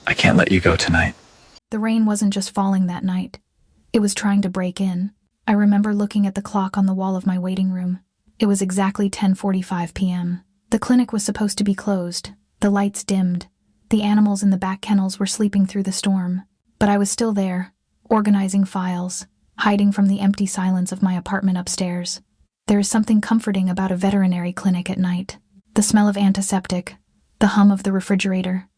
I can't let you go tonight. The rain wasn't just falling that night. It was trying to break in. I remember looking at the clock on the wall of my waiting room. It was exactly 10:45 p.m. The clinic was supposed to be closed. The lights dimmed. The animals in the back kennels were sleeping through the storm. But I was still there, organizing files, hiding from the empty silence of my apartment upstairs. There is something comforting about a veterinary clinic at night. The smell of antiseptic, the hum of the refrigerator,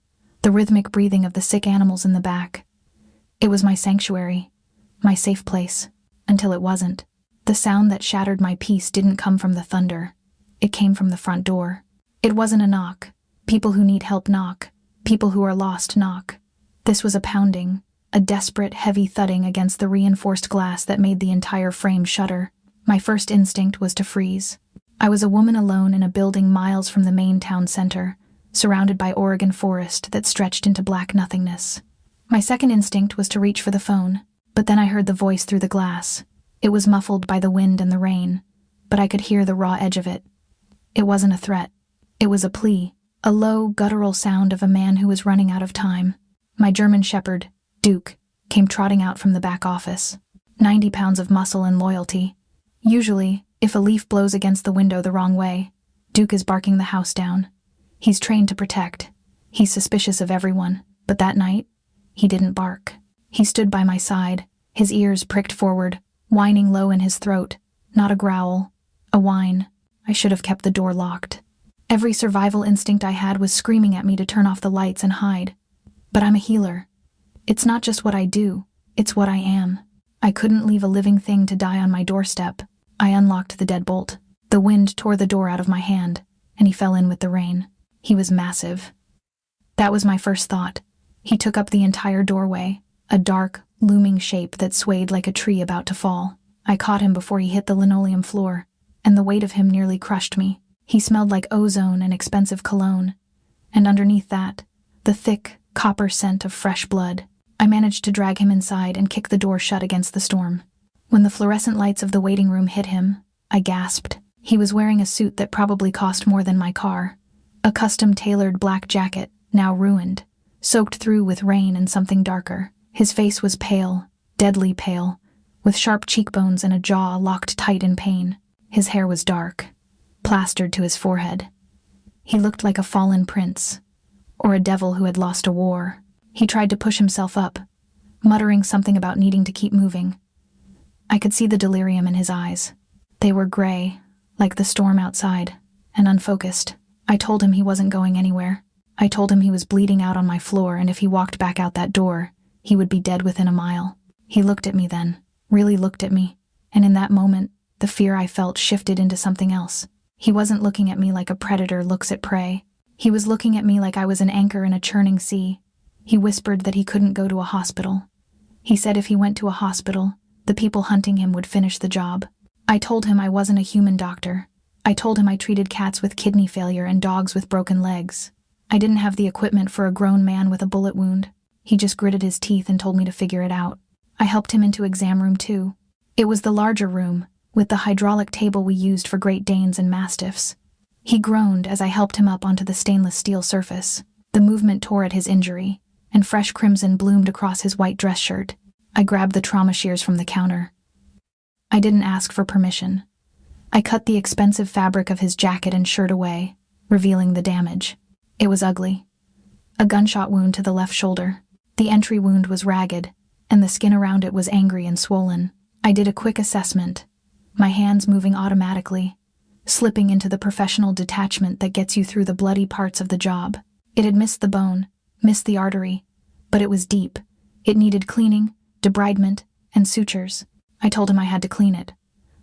the rhythmic breathing of the sick animals in the back. It was my sanctuary, my safe place, until it wasn't. The sound that shattered my peace didn't come from the thunder. It came from the front door. It wasn't a knock. People who need help knock. People who are lost knock. This was a pounding, a desperate, heavy thudding against the reinforced glass that made the entire frame shudder. My first instinct was to freeze. I was a woman alone in a building miles from the main town center, surrounded by Oregon forest that stretched into black nothingness. My second instinct was to reach for the phone, but then I heard the voice through the glass. It was muffled by the wind and the rain, but I could hear the raw edge of it. It wasn't a threat. It was a plea, a low, guttural sound of a man who was running out of time. My German shepherd, Duke, came trotting out from the back office. 90 pounds of muscle and loyalty. Usually, if a leaf blows against the window the wrong way, Duke is barking the house down. He's trained to protect. He's suspicious of everyone, but that night, he didn't bark. He stood by my side, his ears pricked forward, whining low in his throat. Not a growl, a whine. I should have kept the door locked. Every survival instinct I had was screaming at me to turn off the lights and hide. But I'm a healer. It's not just what I do, it's what I am. I couldn't leave a living thing to die on my doorstep. I unlocked the deadbolt. The wind tore the door out of my hand, and he fell in with the rain. He was massive. That was my first thought. He took up the entire doorway, a dark, looming shape that swayed like a tree about to fall. I caught him before he hit the linoleum floor, and the weight of him nearly crushed me. He smelled like ozone and expensive cologne, and underneath that, the thick, copper scent of fresh blood. I managed to drag him inside and kick the door shut against the storm. When the fluorescent lights of the waiting room hit him, I gasped. He was wearing a suit that probably cost more than my car. A custom-tailored black jacket, now ruined, soaked through with rain and something darker. His face was pale, deadly pale, with sharp cheekbones and a jaw locked tight in pain. His hair was dark, plastered to his forehead. He looked like a fallen prince, or a devil who had lost a war. He tried to push himself up, muttering something about needing to keep moving. I could see the delirium in his eyes. They were gray, like the storm outside, and unfocused. I told him he wasn't going anywhere. I told him he was bleeding out on my floor, and if he walked back out that door, he would be dead within a mile. He looked at me then, really looked at me, and in that moment, the fear I felt shifted into something else. He wasn't looking at me like a predator looks at prey. He was looking at me like I was an anchor in a churning sea. He whispered that he couldn't go to a hospital. He said if he went to a hospital, the people hunting him would finish the job. I told him I wasn't a human doctor. I told him I treated cats with kidney failure and dogs with broken legs. I didn't have the equipment for a grown man with a bullet wound. He just gritted his teeth and told me to figure it out. I helped him into exam room 2. It was the larger room, with the hydraulic table we used for Great Danes and Mastiffs. He groaned as I helped him up onto the stainless steel surface. The movement tore at his injury, and fresh crimson bloomed across his white dress shirt. I grabbed the trauma shears from the counter. I didn't ask for permission. I cut the expensive fabric of his jacket and shirt away, revealing the damage. It was ugly. A gunshot wound to the left shoulder. The entry wound was ragged, and the skin around it was angry and swollen. I did a quick assessment, my hands moving automatically, slipping into the professional detachment that gets you through the bloody parts of the job. It had missed the bone, missed the artery, but it was deep. It needed cleaning, debridement, and sutures. I told him I had to clean it.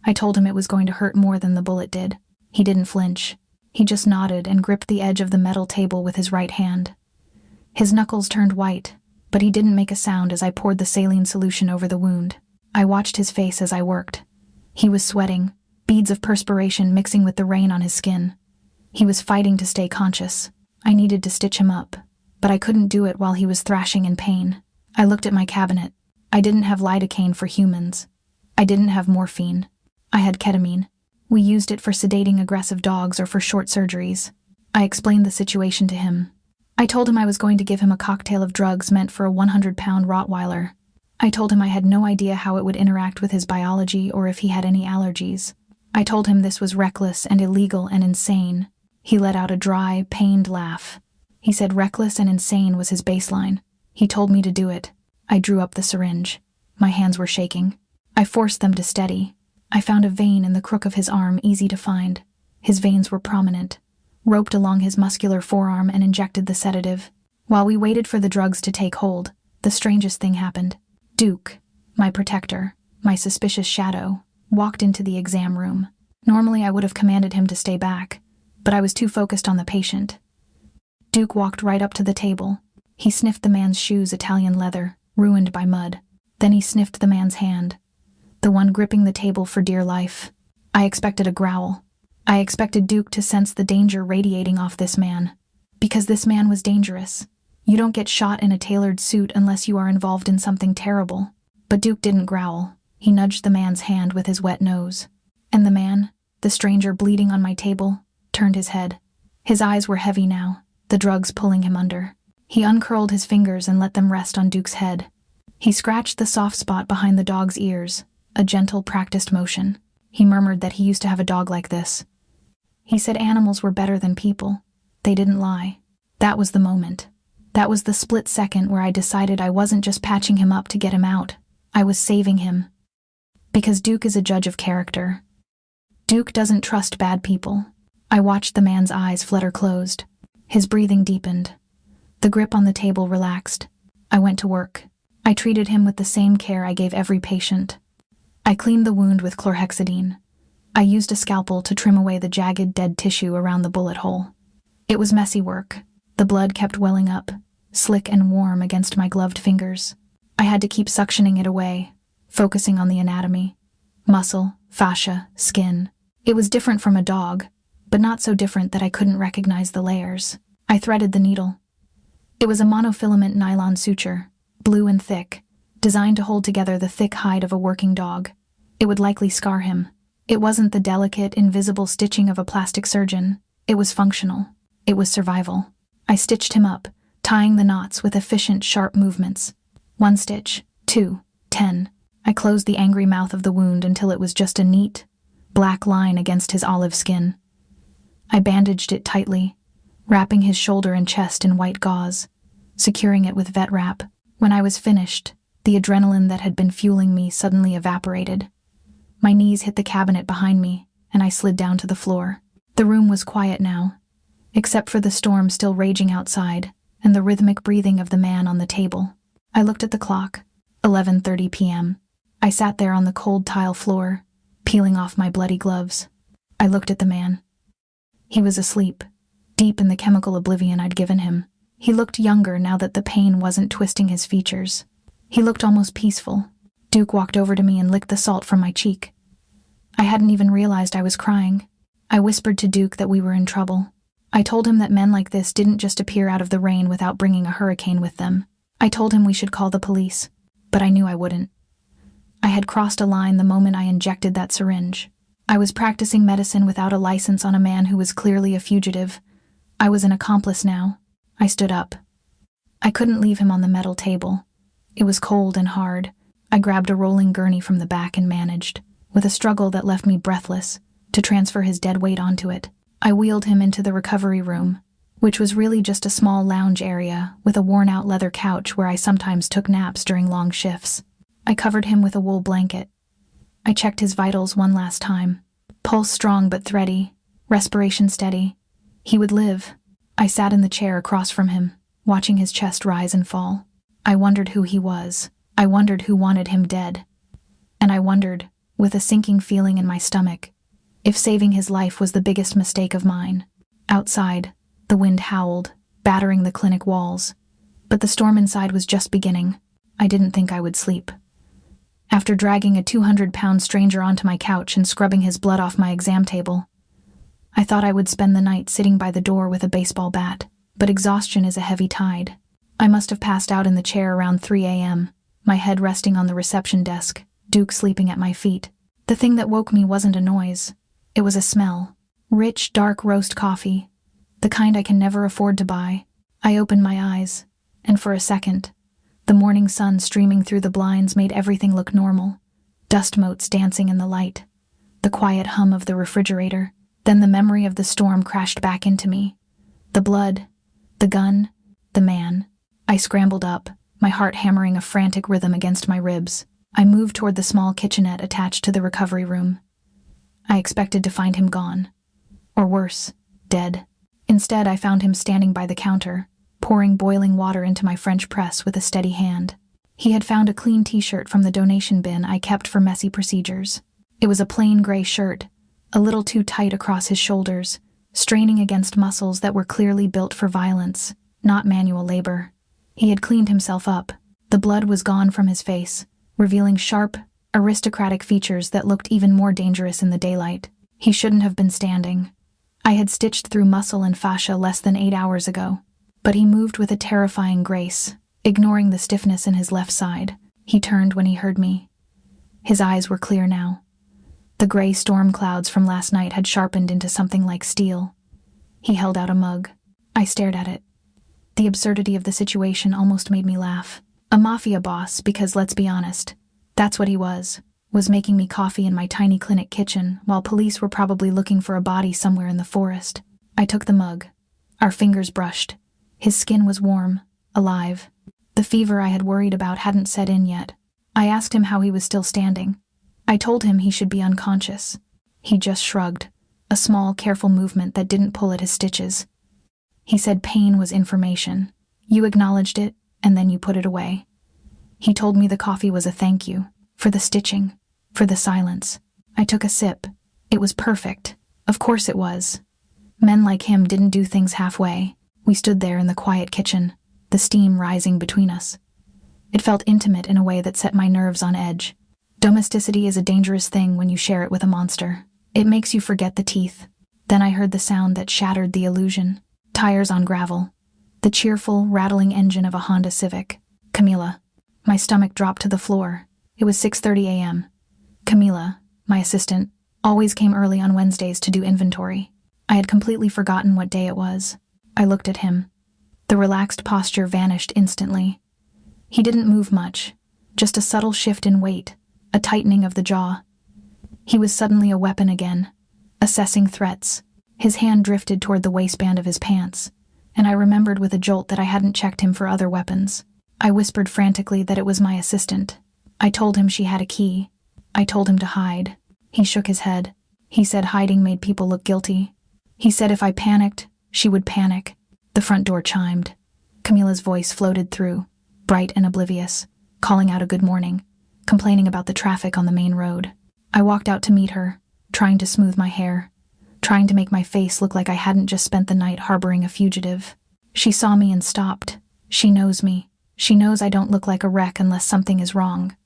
I told him it was going to hurt more than the bullet did. He didn't flinch. He just nodded and gripped the edge of the metal table with his right hand. His knuckles turned white, but he didn't make a sound as I poured the saline solution over the wound. I watched his face as I worked. He was sweating, beads of perspiration mixing with the rain on his skin. He was fighting to stay conscious. I needed to stitch him up, but I couldn't do it while he was thrashing in pain. I looked at my cabinet. I didn't have lidocaine for humans. I didn't have morphine. I had ketamine. We used it for sedating aggressive dogs or for short surgeries. I explained the situation to him. I told him I was going to give him a cocktail of drugs meant for a 100-pound Rottweiler. I told him I had no idea how it would interact with his biology or if he had any allergies. I told him this was reckless and illegal and insane. He let out a dry, pained laugh. He said reckless and insane was his baseline. He told me to do it. I drew up the syringe. My hands were shaking. I forced them to steady. I found a vein in the crook of his arm easy to find. His veins were prominent. Roped along his muscular forearm and injected the sedative. While we waited for the drugs to take hold, the strangest thing happened. Duke, my protector, my suspicious shadow, walked into the exam room. Normally I would have commanded him to stay back, but I was too focused on the patient. Duke walked right up to the table. He sniffed the man's shoes, Italian leather, ruined by mud. Then he sniffed the man's hand, the one gripping the table for dear life. I expected a growl. I expected Duke to sense the danger radiating off this man. Because this man was dangerous. You don't get shot in a tailored suit unless you are involved in something terrible. But Duke didn't growl. He nudged the man's hand with his wet nose. And the man, the stranger bleeding on my table, turned his head. His eyes were heavy now, the drugs pulling him under. He uncurled his fingers and let them rest on Duke's head. He scratched the soft spot behind the dog's ears, a gentle, practiced motion. He murmured that he used to have a dog like this. He said animals were better than people. They didn't lie. That was the moment. That was the split second where I decided I wasn't just patching him up to get him out. I was saving him. Because Duke is a judge of character. Duke doesn't trust bad people. I watched the man's eyes flutter closed. His breathing deepened. The grip on the table relaxed. I went to work. I treated him with the same care I gave every patient. I cleaned the wound with chlorhexidine. I used a scalpel to trim away the jagged, dead tissue around the bullet hole. It was messy work. The blood kept welling up, slick and warm against my gloved fingers. I had to keep suctioning it away, focusing on the anatomy. Muscle, fascia, skin. It was different from a dog, but not so different that I couldn't recognize the layers. I threaded the needle. It was a monofilament nylon suture, blue and thick, designed to hold together the thick hide of a working dog. It would likely scar him. It wasn't the delicate, invisible stitching of a plastic surgeon. It was functional. It was survival. I stitched him up, tying the knots with efficient, sharp movements. 1 stitch, 2, 10. I closed the angry mouth of the wound until it was just a neat, black line against his olive skin. I bandaged it tightly, wrapping his shoulder and chest in white gauze, securing it with vet wrap. When I was finished, the adrenaline that had been fueling me suddenly evaporated. My knees hit the cabinet behind me, and I slid down to the floor. The room was quiet now, except for the storm still raging outside and the rhythmic breathing of the man on the table. I looked at the clock, 11:30 p.m. I sat there on the cold tile floor, peeling off my bloody gloves. I looked at the man. He was asleep, deep in the chemical oblivion I'd given him. He looked younger now that the pain wasn't twisting his features. He looked almost peaceful. Duke walked over to me and licked the salt from my cheek. I hadn't even realized I was crying. I whispered to Duke that we were in trouble. I told him that men like this didn't just appear out of the rain without bringing a hurricane with them. I told him we should call the police, but I knew I wouldn't. I had crossed a line the moment I injected that syringe. I was practicing medicine without a license on a man who was clearly a fugitive. I was an accomplice now. I stood up. I couldn't leave him on the metal table. It was cold and hard. I grabbed a rolling gurney from the back and managed, with a struggle that left me breathless, to transfer his dead weight onto it. I wheeled him into the recovery room, which was really just a small lounge area with a worn-out leather couch where I sometimes took naps during long shifts. I covered him with a wool blanket. I checked his vitals one last time. Pulse strong but thready, respiration steady. He would live. I sat in the chair across from him, watching his chest rise and fall. I wondered who he was. I wondered who wanted him dead. And I wondered, with a sinking feeling in my stomach, if saving his life was the biggest mistake of mine. Outside, the wind howled, battering the clinic walls. But the storm inside was just beginning. I didn't think I would sleep. After dragging a 200-pound stranger onto my couch and scrubbing his blood off my exam table, I thought I would spend the night sitting by the door with a baseball bat. But exhaustion is a heavy tide. I must have passed out in the chair around 3 a.m., my head resting on the reception desk, Duke sleeping at my feet. The thing that woke me wasn't a noise. It was a smell. Rich, dark roast coffee. The kind I can never afford to buy. I opened my eyes, and for a second, the morning sun streaming through the blinds made everything look normal. Dust motes dancing in the light, the quiet hum of the refrigerator. Then the memory of the storm crashed back into me. The blood, the gun, the man. I scrambled up, my heart hammering a frantic rhythm against my ribs. I moved toward the small kitchenette attached to the recovery room. I expected to find him gone. Or worse, dead. Instead, I found him standing by the counter, pouring boiling water into my French press with a steady hand. He had found a clean t-shirt from the donation bin I kept for messy procedures. It was a plain gray shirt, a little too tight across his shoulders, straining against muscles that were clearly built for violence, not manual labor. He had cleaned himself up. The blood was gone from his face, revealing sharp, aristocratic features that looked even more dangerous in the daylight. He shouldn't have been standing. I had stitched through muscle and fascia less than 8 hours ago, but he moved with a terrifying grace, ignoring the stiffness in his left side. He turned when he heard me. His eyes were clear now. The gray storm clouds from last night had sharpened into something like steel. He held out a mug. I stared at it. The absurdity of the situation almost made me laugh. A mafia boss, because let's be honest, that's what he was making me coffee in my tiny clinic kitchen while police were probably looking for a body somewhere in the forest. I took the mug. Our fingers brushed. His skin was warm, alive. The fever I had worried about hadn't set in yet. I asked him how he was still standing. I told him he should be unconscious. He just shrugged, a small, careful movement that didn't pull at his stitches. He said pain was information. You acknowledged it, and then you put it away. He told me the coffee was a thank you, for the stitching, for the silence. I took a sip. It was perfect. Of course it was. Men like him didn't do things halfway. We stood there in the quiet kitchen, the steam rising between us. It felt intimate in a way that set my nerves on edge. Domesticity is a dangerous thing when you share it with a monster. It makes you forget the teeth. Then I heard the sound that shattered the illusion. Tires on gravel. The cheerful, rattling engine of a Honda Civic. Camila. My stomach dropped to the floor. It was 6:30 a.m. Camila, my assistant, always came early on Wednesdays to do inventory. I had completely forgotten what day it was. I looked at him. The relaxed posture vanished instantly. He didn't move much, just a subtle shift in weight, a tightening of the jaw. He was suddenly a weapon again, assessing threats. His hand drifted toward the waistband of his pants, and I remembered with a jolt that I hadn't checked him for other weapons. I whispered frantically that it was my assistant. I told him she had a key. I told him to hide. He shook his head. He said hiding made people look guilty. He said if I panicked, she would panic. The front door chimed. Camila's voice floated through, bright and oblivious, calling out a good morning, complaining about the traffic on the main road. I walked out to meet her, trying to smooth my hair, trying to make my face look like I hadn't just spent the night harboring a fugitive. She saw me and stopped. She knows me. She knows I don't look like a wreck unless something is wrong.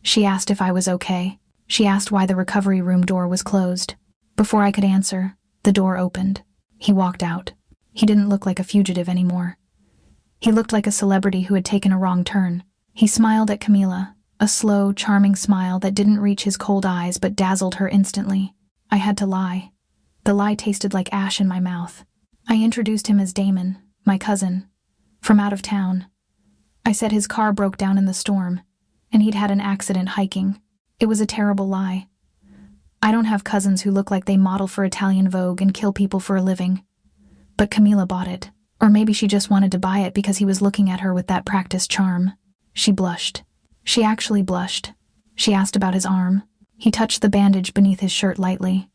She asked if I was okay. She asked why the recovery room door was closed. Before I could answer, the door opened. He walked out. He didn't look like a fugitive anymore. He looked like a celebrity who had taken a wrong turn. He smiled at Camila, a slow, charming smile that didn't reach his cold eyes but dazzled her instantly. I had to lie. The lie tasted like ash in my mouth. I introduced him as Damon, my cousin, from out of town. I said his car broke down in the storm, and he'd had an accident hiking. It was a terrible lie. I don't have cousins who look like they model for Italian Vogue and kill people for a living. But Camila bought it. Or maybe she just wanted to buy it because he was looking at her with that practiced charm. She blushed. She actually blushed. She asked about his arm. He touched the bandage beneath his shirt lightly.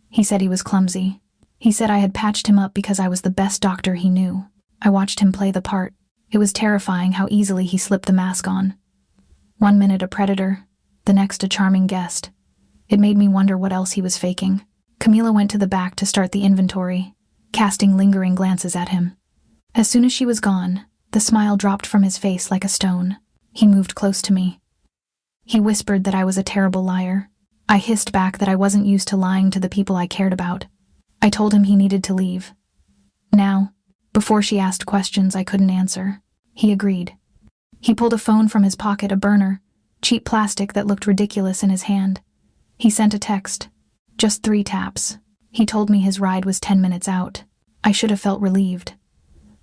He said he was clumsy. He said I had patched him up because I was the best doctor he knew. I watched him play the part. It was terrifying how easily he slipped the mask on. 1 minute a predator, the next a charming guest. It made me wonder what else he was faking. Camila went to the back to start the inventory, casting lingering glances at him. As soon as she was gone, the smile dropped from his face like a stone. He moved close to me. He whispered that I was a terrible liar. I hissed back that I wasn't used to lying to the people I cared about. I told him he needed to leave. Now, before she asked questions I couldn't answer, he agreed. He pulled a phone from his pocket, a burner, cheap plastic that looked ridiculous in his hand. He sent a text. Just 3 taps. He told me his ride was 10 minutes out. I should have felt relieved.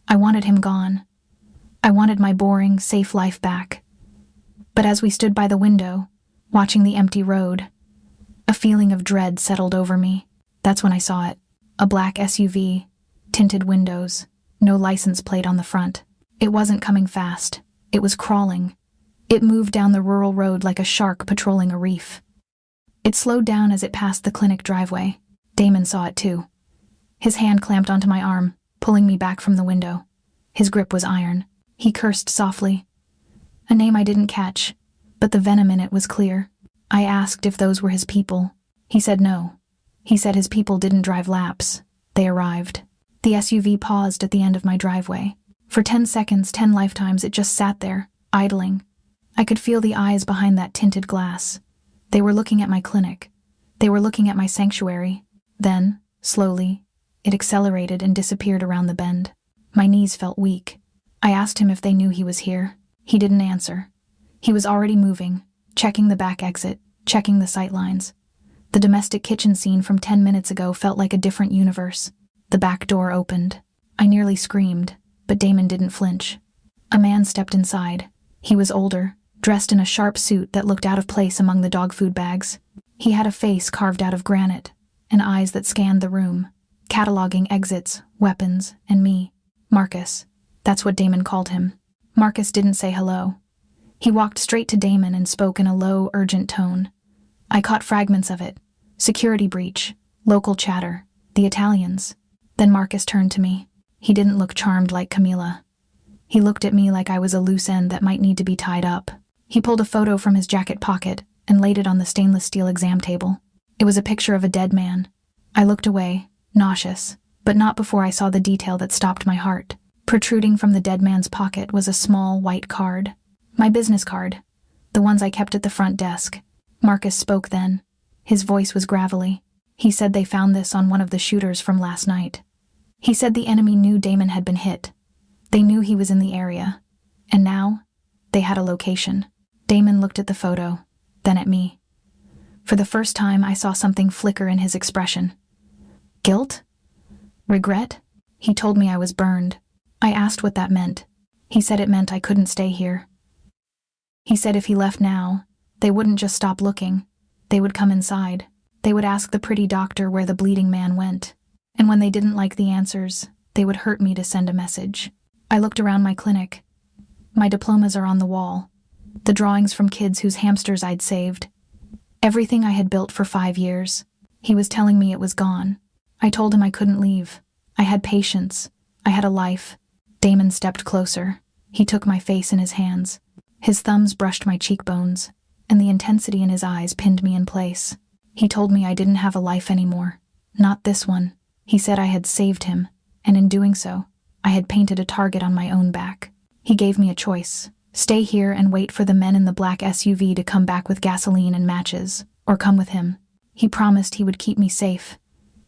I wanted him gone. I wanted my boring, safe life back. But as we stood by the window, watching the empty road, a feeling of dread settled over me. That's when I saw it. A black SUV, tinted windows, no license plate on the front. It wasn't coming fast. It was crawling. It moved down the rural road like a shark patrolling a reef. It slowed down as it passed the clinic driveway. Damon saw it too. His hand clamped onto my arm, pulling me back from the window. His grip was iron. He cursed softly. A name I didn't catch, but the venom in it was clear. I asked if those were his people. He said no. He said his people didn't drive laps. They arrived. The SUV paused at the end of my driveway. For 10 seconds, 10 lifetimes, it just sat there, idling. I could feel the eyes behind that tinted glass. They were looking at my clinic. They were looking at my sanctuary. Then, slowly, it accelerated and disappeared around the bend. My knees felt weak. I asked him if they knew he was here. He didn't answer. He was already moving, checking the back exit, checking the sightlines. The domestic kitchen scene from 10 minutes ago felt like a different universe. The back door opened. I nearly screamed, but Damon didn't flinch. A man stepped inside. He was older, dressed in a sharp suit that looked out of place among the dog food bags. He had a face carved out of granite, and eyes that scanned the room, cataloging exits, weapons, and me. Marcus. That's what Damon called him. Marcus didn't say hello. He walked straight to Damon and spoke in a low, urgent tone. I caught fragments of it. Security breach, local chatter, the Italians. Then Marcus turned to me. He didn't look charmed like Camila. He looked at me like I was a loose end that might need to be tied up. He pulled a photo from his jacket pocket and laid it on the stainless steel exam table. It was a picture of a dead man. I looked away, nauseous, but not before I saw the detail that stopped my heart. Protruding from the dead man's pocket was a small, white card. My business card. The ones I kept at the front desk. Marcus spoke then. His voice was gravelly. He said they found this on one of the shooters from last night. He said the enemy knew Damon had been hit. They knew he was in the area. And now, they had a location. Damon looked at the photo, then at me. For the first time, I saw something flicker in his expression. Guilt? Regret? He told me I was burned. I asked what that meant. He said it meant I couldn't stay here. He said if he left now, they wouldn't just stop looking. They would come inside. They would ask the pretty doctor where the bleeding man went. And when they didn't like the answers, they would hurt me to send a message. I looked around my clinic. My diplomas are on the wall. The drawings from kids whose hamsters I'd saved. Everything I had built for 5 years. He was telling me it was gone. I told him I couldn't leave. I had patience. I had a life. Damon stepped closer. He took my face in his hands. His thumbs brushed my cheekbones, and the intensity in his eyes pinned me in place. He told me I didn't have a life anymore. Not this one. He said I had saved him, and in doing so, I had painted a target on my own back. He gave me a choice. Stay here and wait for the men in the black SUV to come back with gasoline and matches, or come with him. He promised he would keep me safe.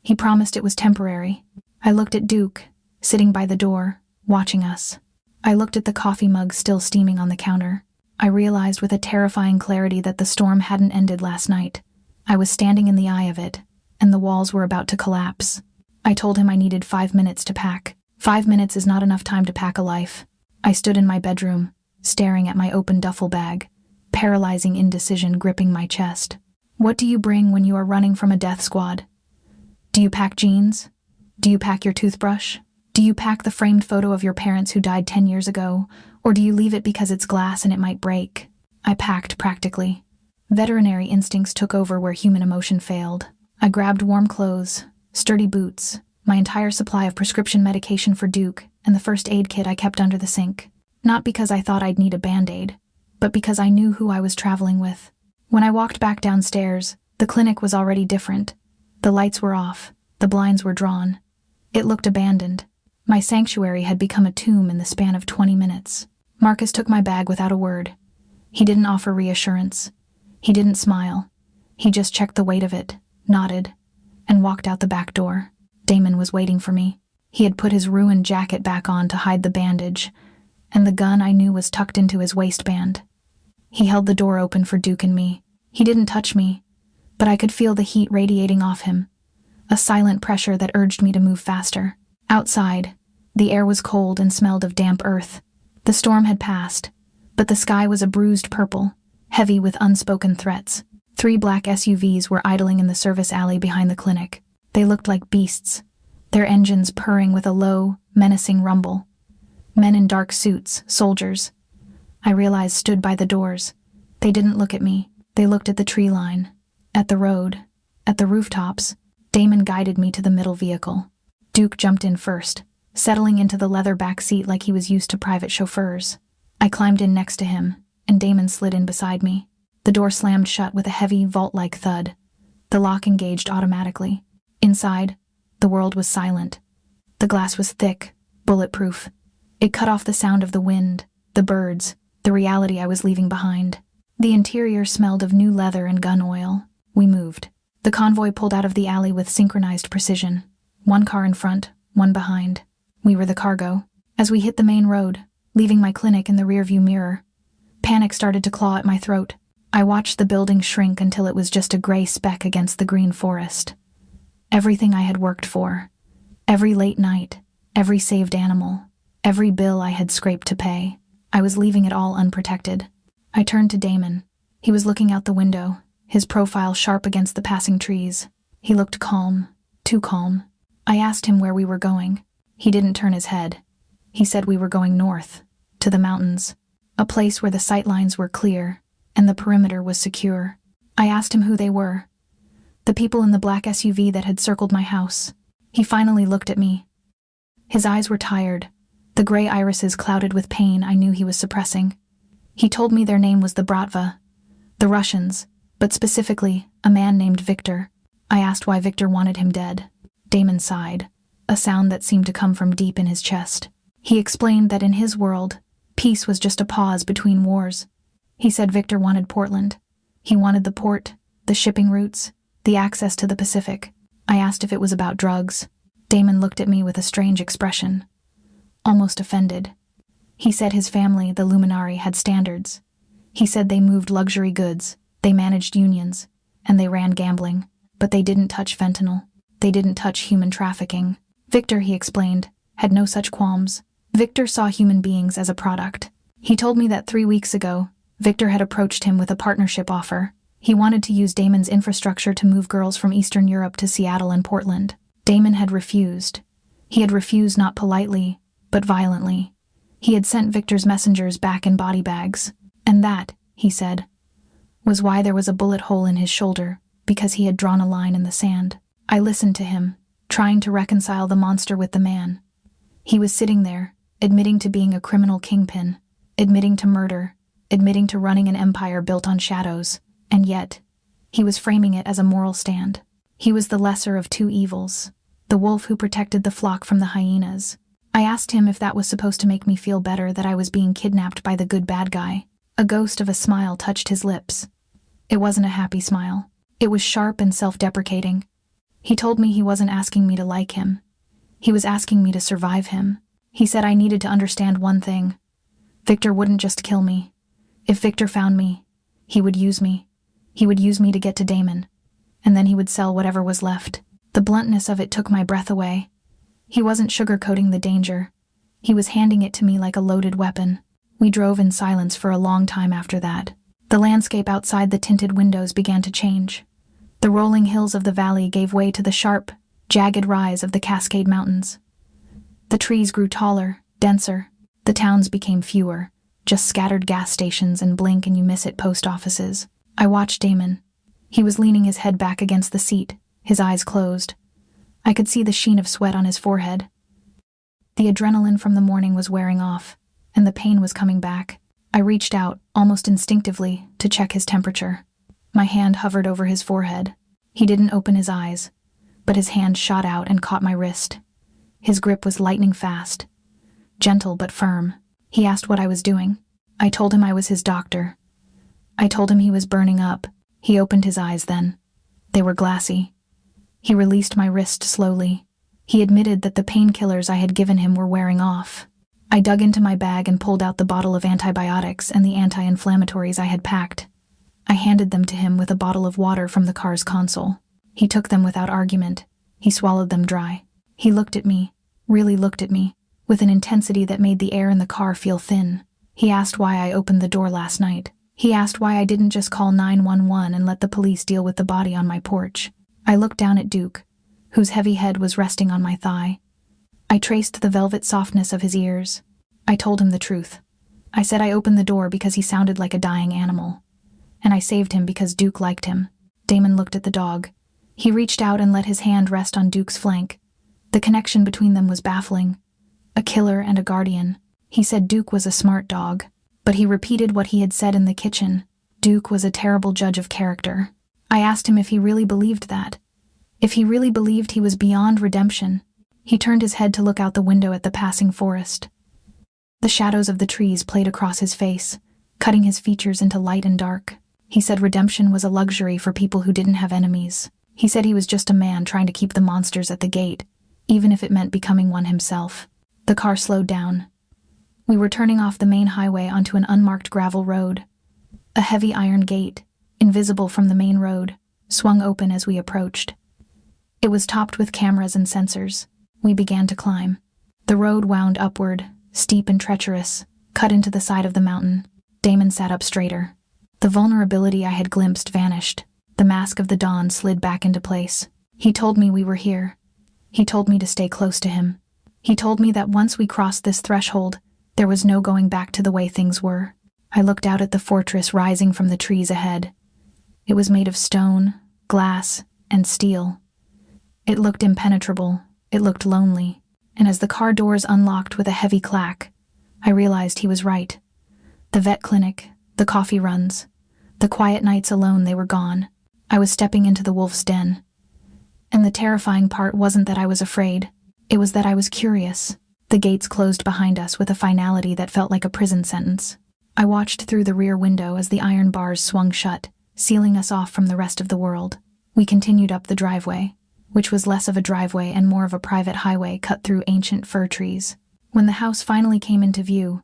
He promised it was temporary. I looked at Duke, sitting by the door, watching us. I looked at the coffee mug still steaming on the counter. I realized with a terrifying clarity that the storm hadn't ended last night. I was standing in the eye of it, and the walls were about to collapse. I told him I needed 5 minutes to pack. 5 minutes is not enough time to pack a life. I stood in my bedroom, staring at my open duffel bag, paralyzing indecision gripping my chest. What do you bring when you are running from a death squad? Do you pack jeans? Do you pack your toothbrush? Do you pack the framed photo of your parents who died 10 years ago, or do you leave it because it's glass and it might break? I packed practically. Veterinary instincts took over where human emotion failed. I grabbed warm clothes, sturdy boots, my entire supply of prescription medication for Duke, and the first aid kit I kept under the sink. Not because I thought I'd need a Band-Aid, but because I knew who I was traveling with. When I walked back downstairs, the clinic was already different. The lights were off, the blinds were drawn. It looked abandoned. My sanctuary had become a tomb in the span of 20 minutes. Marcus took my bag without a word. He didn't offer reassurance. He didn't smile. He just checked the weight of it, nodded, and walked out the back door. Damon was waiting for me. He had put his ruined jacket back on to hide the bandage, and the gun I knew was tucked into his waistband. He held the door open for Duke and me. He didn't touch me, but I could feel the heat radiating off him, a silent pressure that urged me to move faster. Outside, The air was cold and smelled of damp earth. The storm had passed, but the sky was a bruised purple, heavy with unspoken threats. 3 black SUVs were idling in the service alley behind the clinic. They looked like beasts, their engines purring with a low, menacing rumble. Men in dark suits, soldiers, I realized stood by the doors. They didn't look at me. They looked at the tree line, at the road, at the rooftops. Damon guided me to the middle vehicle. Duke jumped in first, settling into the leather back seat like he was used to private chauffeurs. I climbed in next to him, and Damon slid in beside me. The door slammed shut with a heavy, vault-like thud. The lock engaged automatically. Inside, the world was silent. The glass was thick, bulletproof. It cut off the sound of the wind, the birds, the reality I was leaving behind. The interior smelled of new leather and gun oil. We moved. The convoy pulled out of the alley with synchronized precision. 1 car in front, 1 behind. We were the cargo. As we hit the main road, leaving my clinic in the rearview mirror, panic started to claw at my throat. I watched the building shrink until it was just a gray speck against the green forest. Everything I had worked for, every late night, every saved animal, every bill I had scraped to pay, I was leaving it all unprotected. I turned to Damon. He was looking out the window, his profile sharp against the passing trees. He looked calm, too calm. I asked him where we were going. He didn't turn his head. He said we were going north, to the mountains, a place where the sightlines were clear and the perimeter was secure. I asked him who they were. The people in the black SUV that had circled my house. He finally looked at me. His eyes were tired, the gray irises clouded with pain I knew he was suppressing. He told me their name was the Bratva, the Russians, but specifically, a man named Victor. I asked why Victor wanted him dead. Damon sighed, a sound that seemed to come from deep in his chest. He explained that in his world, peace was just a pause between wars. He said Victor wanted Portland. He wanted the port, the shipping routes, the access to the Pacific. I asked if it was about drugs. Damon looked at me with a strange expression, almost offended. He said his family, the Luminari, had standards. He said they moved luxury goods, they managed unions, and they ran gambling, but they didn't touch fentanyl. They didn't touch human trafficking. Victor, he explained, had no such qualms. Victor saw human beings as a product. He told me that 3 weeks ago, Victor had approached him with a partnership offer. He wanted to use Damon's infrastructure to move girls from Eastern Europe to Seattle and Portland. Damon had refused. He had refused not politely, but violently. He had sent Victor's messengers back in body bags. And that, he said, was why there was a bullet hole in his shoulder, because he had drawn a line in the sand. I listened to him, trying to reconcile the monster with the man. He was sitting there, admitting to being a criminal kingpin, admitting to murder, admitting to running an empire built on shadows, and yet, he was framing it as a moral stand. He was the lesser of 2 evils, the wolf who protected the flock from the hyenas. I asked him if that was supposed to make me feel better that I was being kidnapped by the good bad guy. A ghost of a smile touched his lips. It wasn't a happy smile. It was sharp and self-deprecating. He told me he wasn't asking me to like him. He was asking me to survive him. He said I needed to understand one thing. Victor wouldn't just kill me. If Victor found me, he would use me. He would use me to get to Damon, and then he would sell whatever was left. The bluntness of it took my breath away. He wasn't sugarcoating the danger. He was handing it to me like a loaded weapon. We drove in silence for a long time after that. The landscape outside the tinted windows began to change. The rolling hills of the valley gave way to the sharp, jagged rise of the Cascade Mountains. The trees grew taller, denser. The towns became fewer, just scattered gas stations and blink-and-you-miss-it post offices. I watched Damon. He was leaning his head back against the seat, his eyes closed. I could see the sheen of sweat on his forehead. The adrenaline from the morning was wearing off, and the pain was coming back. I reached out, almost instinctively, to check his temperature. My hand hovered over his forehead. He didn't open his eyes, but his hand shot out and caught my wrist. His grip was lightning fast, gentle but firm. He asked what I was doing. I told him I was his doctor. I told him he was burning up. He opened his eyes then. They were glassy. He released my wrist slowly. He admitted that the painkillers I had given him were wearing off. I dug into my bag and pulled out the bottle of antibiotics and the anti-inflammatories I had packed. I handed them to him with a bottle of water from the car's console. He took them without argument. He swallowed them dry. He looked at me, really looked at me, with an intensity that made the air in the car feel thin. He asked why I opened the door last night. He asked why I didn't just call 911 and let the police deal with the body on my porch. I looked down at Duke, whose heavy head was resting on my thigh. I traced the velvet softness of his ears. I told him the truth. I said I opened the door because he sounded like a dying animal. And I saved him because Duke liked him. Damon looked at the dog. He reached out and let his hand rest on Duke's flank. The connection between them was baffling. A killer and a guardian. He said Duke was a smart dog, but he repeated what he had said in the kitchen. Duke was a terrible judge of character. I asked him if he really believed that. If he really believed he was beyond redemption. He turned his head to look out the window at the passing forest. The shadows of the trees played across his face, cutting his features into light and dark. He said redemption was a luxury for people who didn't have enemies. He said he was just a man trying to keep the monsters at the gate, even if it meant becoming one himself. The car slowed down. We were turning off the main highway onto an unmarked gravel road. A heavy iron gate, invisible from the main road, swung open as we approached. It was topped with cameras and sensors. We began to climb. The road wound upward, steep and treacherous, cut into the side of the mountain. Damon sat up straighter. The vulnerability I had glimpsed vanished. The mask of the dawn slid back into place. He told me we were here. He told me to stay close to him. He told me that once we crossed this threshold, there was no going back to the way things were. I looked out at the fortress rising from the trees ahead. It was made of stone, glass, and steel. It looked impenetrable. It looked lonely. And as the car doors unlocked with a heavy clack, I realized he was right. The vet clinic, the coffee runs, the quiet nights alone, they were gone. I was stepping into the wolf's den. And the terrifying part wasn't that I was afraid. It was that I was curious. The gates closed behind us with a finality that felt like a prison sentence. I watched through the rear window as the iron bars swung shut, sealing us off from the rest of the world. We continued up the driveway, which was less of a driveway and more of a private highway cut through ancient fir trees. When the house finally came into view,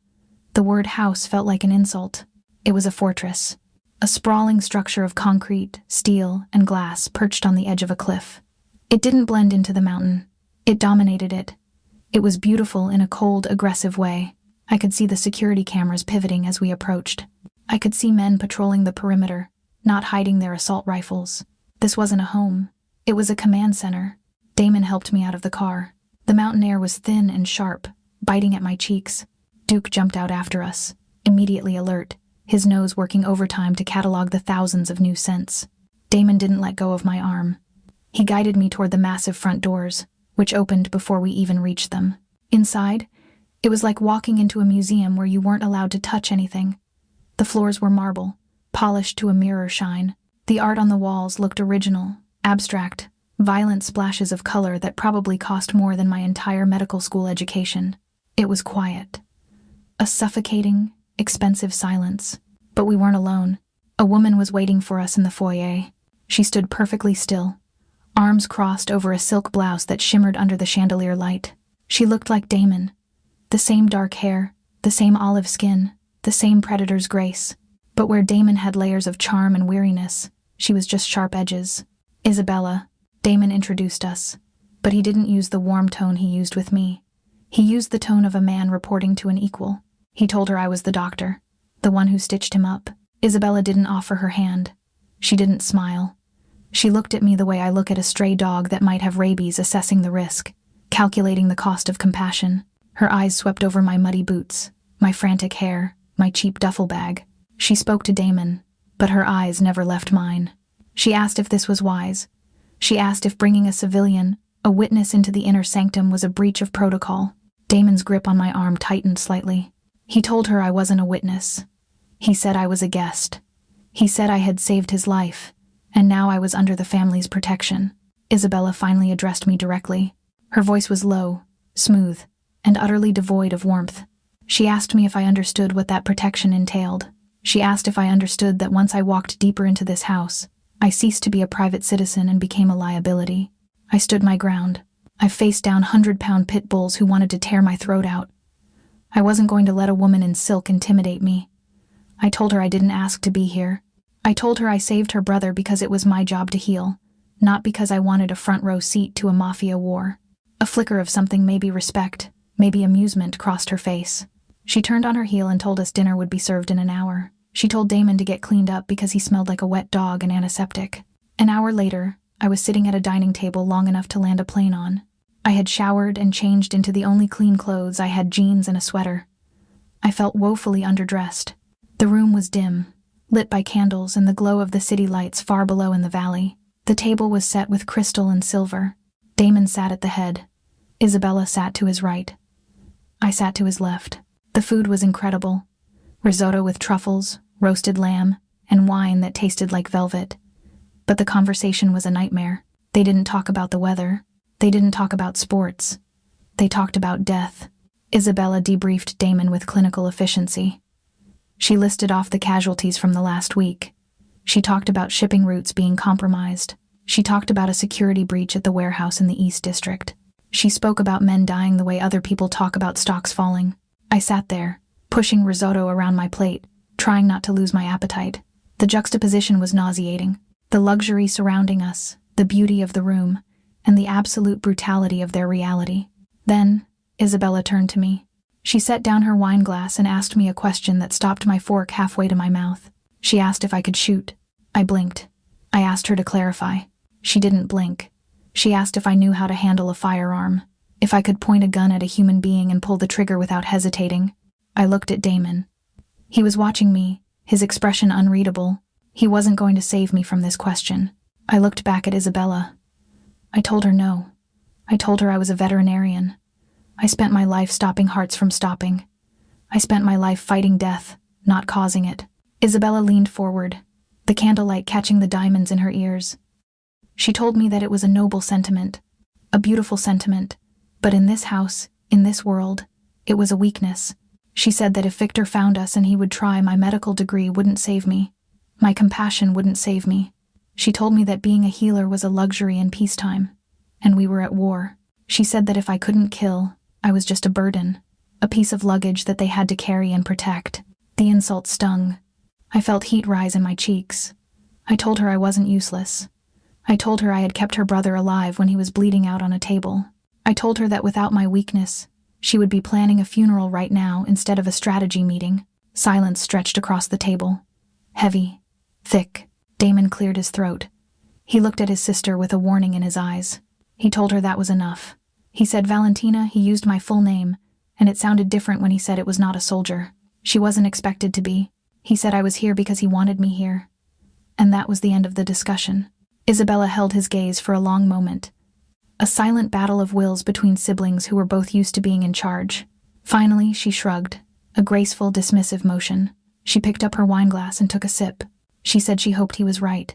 the word house felt like an insult. It was a fortress, a sprawling structure of concrete, steel, and glass perched on the edge of a cliff. It didn't blend into the mountain. It dominated it. It was beautiful in a cold, aggressive way. I could see the security cameras pivoting as we approached. I could see men patrolling the perimeter, not hiding their assault rifles. This wasn't a home. It was a command center. Damon helped me out of the car. The mountain air was thin and sharp, biting at my cheeks. Duke jumped out after us, immediately alert, his nose working overtime to catalog the thousands of new scents. Damon didn't let go of my arm. He guided me toward the massive front doors, which opened before we even reached them. Inside, it was like walking into a museum where you weren't allowed to touch anything. The floors were marble, polished to a mirror shine. The art on the walls looked original, abstract, violent splashes of color that probably cost more than my entire medical school education. It was quiet. A suffocating, expensive silence. But we weren't alone. A woman was waiting for us in the foyer. She stood perfectly still, arms crossed over a silk blouse that shimmered under the chandelier light. She looked like Damon. The same dark hair, the same olive skin, the same predator's grace. But where Damon had layers of charm and weariness, she was just sharp edges. Isabella, Damon introduced us, but he didn't use the warm tone he used with me. He used the tone of a man reporting to an equal. He told her I was the doctor, the one who stitched him up. Isabella didn't offer her hand. She didn't smile. She looked at me the way I look at a stray dog that might have rabies, assessing the risk, calculating the cost of compassion. Her eyes swept over my muddy boots, my frantic hair, my cheap duffel bag. She spoke to Damon, but her eyes never left mine. She asked if this was wise. She asked if bringing a civilian, a witness into the inner sanctum was a breach of protocol. Damon's grip on my arm tightened slightly. He told her I wasn't a witness. He said I was a guest. He said I had saved his life, and now I was under the family's protection. Isabella finally addressed me directly. Her voice was low, smooth, and utterly devoid of warmth. She asked me if I understood what that protection entailed. She asked if I understood that once I walked deeper into this house, I ceased to be a private citizen and became a liability. I stood my ground. I faced down 100-pound pit bulls who wanted to tear my throat out. I wasn't going to let a woman in silk intimidate me. I told her I didn't ask to be here. I told her I saved her brother because it was my job to heal, not because I wanted a front row seat to a Mafia war. A flicker of something, maybe respect, maybe amusement crossed her face. She turned on her heel and told us dinner would be served in an hour. She told Damon to get cleaned up because he smelled like a wet dog and antiseptic. An hour later, I was sitting at a dining table long enough to land a plane on. I had showered and changed into the only clean clothes. I had jeans and a sweater. I felt woefully underdressed. The room was dim, lit by candles and the glow of the city lights far below in the valley. The table was set with crystal and silver. Damon sat at the head. Isabella sat to his right. I sat to his left. The food was incredible. Risotto with truffles, roasted lamb, and wine that tasted like velvet. But the conversation was a nightmare. They didn't talk about the weather. They didn't talk about sports. They talked about death. Isabella debriefed Damon with clinical efficiency. She listed off the casualties from the last week. She talked about shipping routes being compromised. She talked about a security breach at the warehouse in the East District. She spoke about men dying the way other people talk about stocks falling. I sat there, pushing risotto around my plate, trying not to lose my appetite. The juxtaposition was nauseating. The luxury surrounding us, the beauty of the room, and the absolute brutality of their reality. Then, Isabella turned to me. She set down her wine glass and asked me a question that stopped my fork halfway to my mouth. She asked if I could shoot. I blinked. I asked her to clarify. She didn't blink. She asked if I knew how to handle a firearm, if I could point a gun at a human being and pull the trigger without hesitating. I looked at Damon. He was watching me, his expression unreadable. He wasn't going to save me from this question. I looked back at Isabella. I told her no. I told her I was a veterinarian. I spent my life stopping hearts from stopping. I spent my life fighting death, not causing it. Isabella leaned forward, the candlelight catching the diamonds in her ears. She told me that it was a noble sentiment, a beautiful sentiment, but in this house, in this world, it was a weakness. She said that if Victor found us and he would try, my medical degree wouldn't save me. My compassion wouldn't save me. She told me that being a healer was a luxury in peacetime, and we were at war. She said that if I couldn't kill, I was just a burden, a piece of luggage that they had to carry and protect. The insult stung. I felt heat rise in my cheeks. I told her I wasn't useless. I told her I had kept her brother alive when he was bleeding out on a table. I told her that without my weakness, she would be planning a funeral right now instead of a strategy meeting. Silence stretched across the table. Heavy, thick. Damon cleared his throat. He looked at his sister with a warning in his eyes. He told her that was enough. He said, Valentina, he used my full name, and it sounded different when he said it was not a soldier. She wasn't expected to be. He said I was here because he wanted me here. And that was the end of the discussion. Isabella held his gaze for a long moment. A silent battle of wills between siblings who were both used to being in charge. Finally, she shrugged, a graceful, dismissive motion. She picked up her wineglass and took a sip. She said she hoped he was right.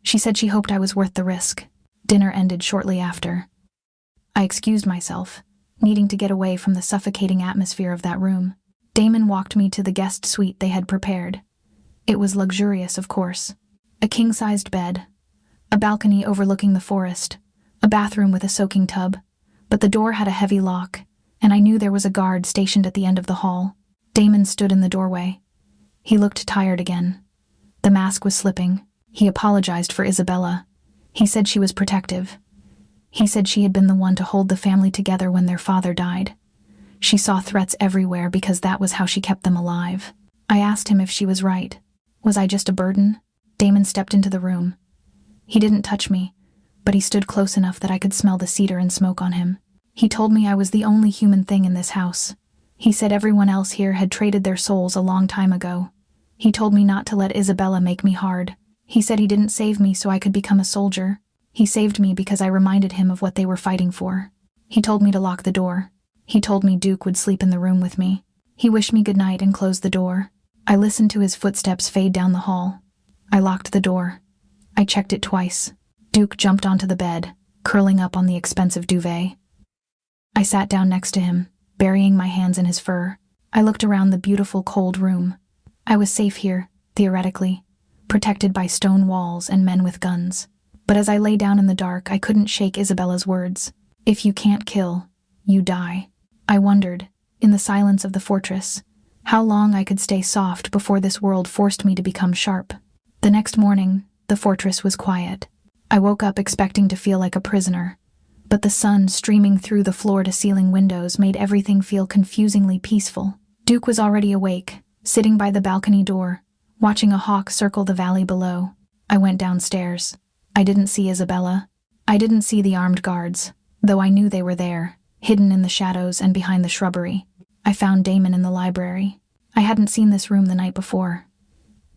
She said she hoped I was worth the risk. Dinner ended shortly after. I excused myself, needing to get away from the suffocating atmosphere of that room. Damon walked me to the guest suite they had prepared. It was luxurious, of course. A king-sized bed, a balcony overlooking the forest, a bathroom with a soaking tub, but the door had a heavy lock, and I knew there was a guard stationed at the end of the hall. Damon stood in the doorway. He looked tired again. The mask was slipping. He apologized for Isabella. He said she was protective. He said she had been the one to hold the family together when their father died. She saw threats everywhere because that was how she kept them alive. I asked him if she was right. Was I just a burden? Damon stepped into the room. He didn't touch me, but he stood close enough that I could smell the cedar and smoke on him. He told me I was the only human thing in this house. He said everyone else here had traded their souls a long time ago. He told me not to let Isabella make me hard. He said he didn't save me so I could become a soldier. He saved me because I reminded him of what they were fighting for. He told me to lock the door. He told me Duke would sleep in the room with me. He wished me good night and closed the door. I listened to his footsteps fade down the hall. I locked the door. I checked it twice. Duke jumped onto the bed, curling up on the expensive duvet. I sat down next to him, burying my hands in his fur. I looked around the beautiful, cold room. I was safe here, theoretically, protected by stone walls and men with guns. But as I lay down in the dark, I couldn't shake Isabella's words. If you can't kill, you die. I wondered, in the silence of the fortress, how long I could stay soft before this world forced me to become sharp. The next morning, the fortress was quiet. I woke up expecting to feel like a prisoner, but the sun streaming through the floor-to-ceiling windows made everything feel confusingly peaceful. Duke was already awake, sitting by the balcony door, watching a hawk circle the valley below. I went downstairs. I didn't see Isabella. I didn't see the armed guards, though I knew they were there, hidden in the shadows and behind the shrubbery. I found Damon in the library. I hadn't seen this room the night before.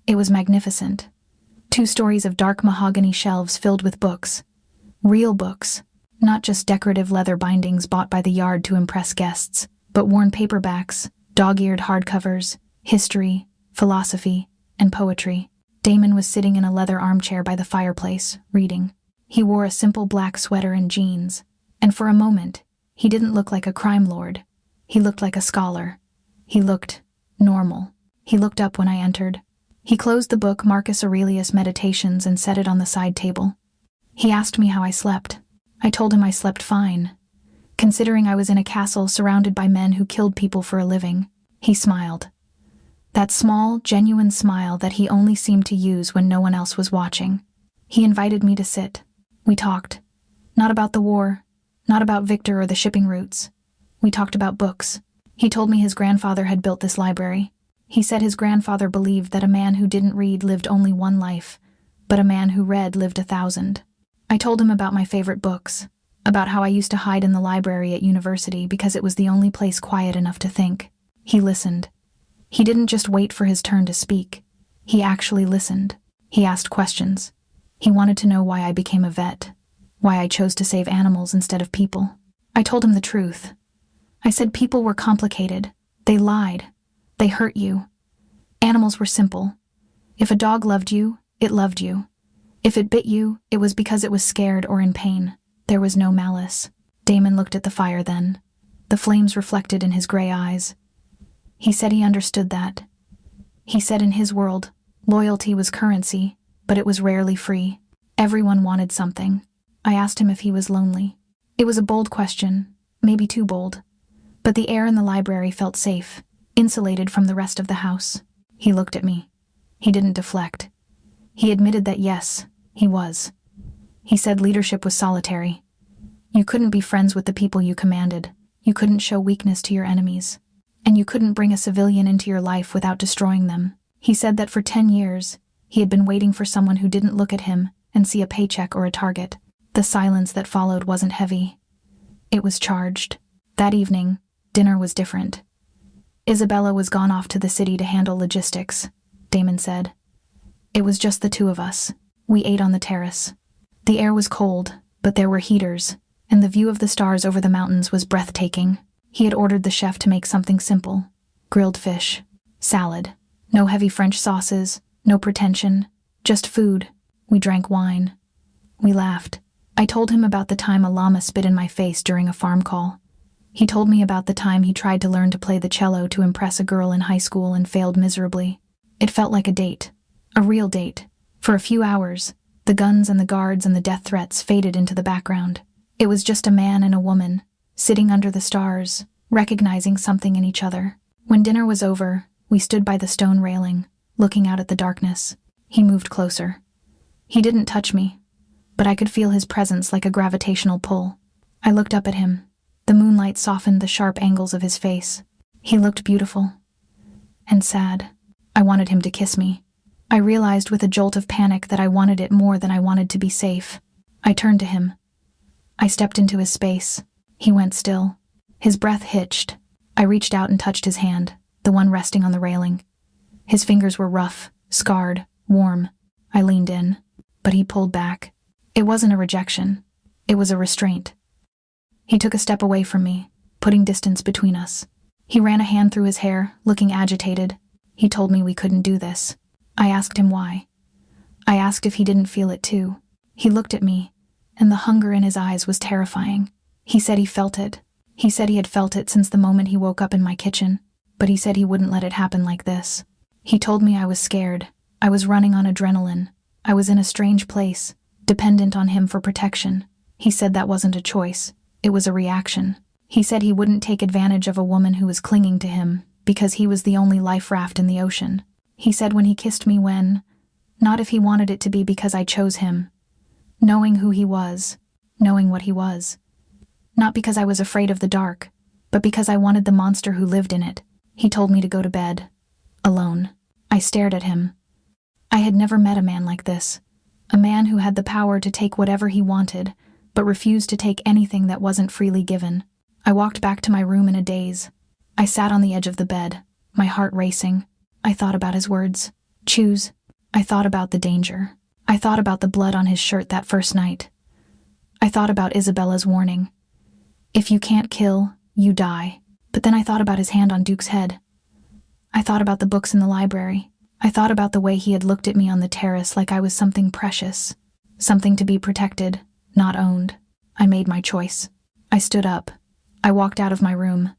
It was magnificent. 2 stories of dark mahogany shelves filled with books. Real books. Not just decorative leather bindings bought by the yard to impress guests, but worn paperbacks, dog-eared hardcovers, history, philosophy, and poetry. Damon was sitting in a leather armchair by the fireplace, reading. He wore a simple black sweater and jeans, and for a moment, he didn't look like a crime lord. He looked like a scholar. He looked normal. He looked up when I entered. He closed the book Marcus Aurelius Meditations and set it on the side table. He asked me how I slept. I told him I slept fine, considering I was in a castle surrounded by men who killed people for a living. He smiled. That small, genuine smile that he only seemed to use when no one else was watching. He invited me to sit. We talked. Not about the war, not about Victor or the shipping routes. We talked about books. He told me his grandfather had built this library. He said his grandfather believed that a man who didn't read lived only one life, but a man who read lived 1,000. I told him about my favorite books, about how I used to hide in the library at university because it was the only place quiet enough to think. He listened. He didn't just wait for his turn to speak. He actually listened. He asked questions. He wanted to know why I became a vet, why I chose to save animals instead of people. I told him the truth. I said people were complicated. They lied. They hurt you. Animals were simple. If a dog loved you, it loved you. If it bit you, it was because it was scared or in pain. There was no malice. Damon looked at the fire then. The flames reflected in his gray eyes. He said he understood that. He said in his world, loyalty was currency, but it was rarely free. Everyone wanted something. I asked him if he was lonely. It was a bold question, maybe too bold. But the air in the library felt safe, insulated from the rest of the house. He looked at me. He didn't deflect. He admitted that yes, he was. He said leadership was solitary. You couldn't be friends with the people you commanded. You couldn't show weakness to your enemies. And you couldn't bring a civilian into your life without destroying them. He said that for 10 years, he had been waiting for someone who didn't look at him and see a paycheck or a target. The silence that followed wasn't heavy. It was charged. That evening, dinner was different. Isabella was gone off to the city to handle logistics, Damon said. It was just the 2 of us. We ate on the terrace. The air was cold, but there were heaters, and the view of the stars over the mountains was breathtaking. He had ordered the chef to make something simple. Grilled fish. Salad. No heavy French sauces. No pretension. Just food. We drank wine. We laughed. I told him about the time a llama spit in my face during a farm call. He told me about the time he tried to learn to play the cello to impress a girl in high school and failed miserably. It felt like a date. A real date. For a few hours, the guns and the guards and the death threats faded into the background. It was just a man and a woman, sitting under the stars, recognizing something in each other. When dinner was over, we stood by the stone railing, looking out at the darkness. He moved closer. He didn't touch me, but I could feel his presence like a gravitational pull. I looked up at him. The moonlight softened the sharp angles of his face. He looked beautiful. And sad. I wanted him to kiss me. I realized with a jolt of panic that I wanted it more than I wanted to be safe. I turned to him. I stepped into his space. He went still. His breath hitched. I reached out and touched his hand, the one resting on the railing. His fingers were rough, scarred, warm. I leaned in, but he pulled back. It wasn't a rejection. It was a restraint. He took a step away from me, putting distance between us. He ran a hand through his hair, looking agitated. He told me we couldn't do this. I asked him why. I asked if he didn't feel it too. He looked at me, and the hunger in his eyes was terrifying. He said he felt it. He said he had felt it since the moment he woke up in my kitchen, but he said he wouldn't let it happen like this. He told me I was scared. I was running on adrenaline. I was in a strange place, dependent on him for protection. He said that wasn't a choice. It was a reaction. He said he wouldn't take advantage of a woman who was clinging to him because he was the only life raft in the ocean. He said when he kissed me not if he wanted it to be because I chose him. Knowing who he was, knowing what he was, Not because I was afraid of the dark, but because I wanted the monster who lived in it. He told me to go to bed. Alone. I stared at him. I had never met a man like this. A man who had the power to take whatever he wanted, but refused to take anything that wasn't freely given. I walked back to my room in a daze. I sat on the edge of the bed, my heart racing. I thought about his words. Choose. I thought about the danger. I thought about the blood on his shirt that first night. I thought about Isabella's warning. If you can't kill, you die. But then I thought about his hand on Duke's head. I thought about the books in the library. I thought about the way he had looked at me on the terrace like I was something precious, something to be protected, not owned. I made my choice. I stood up. I walked out of my room.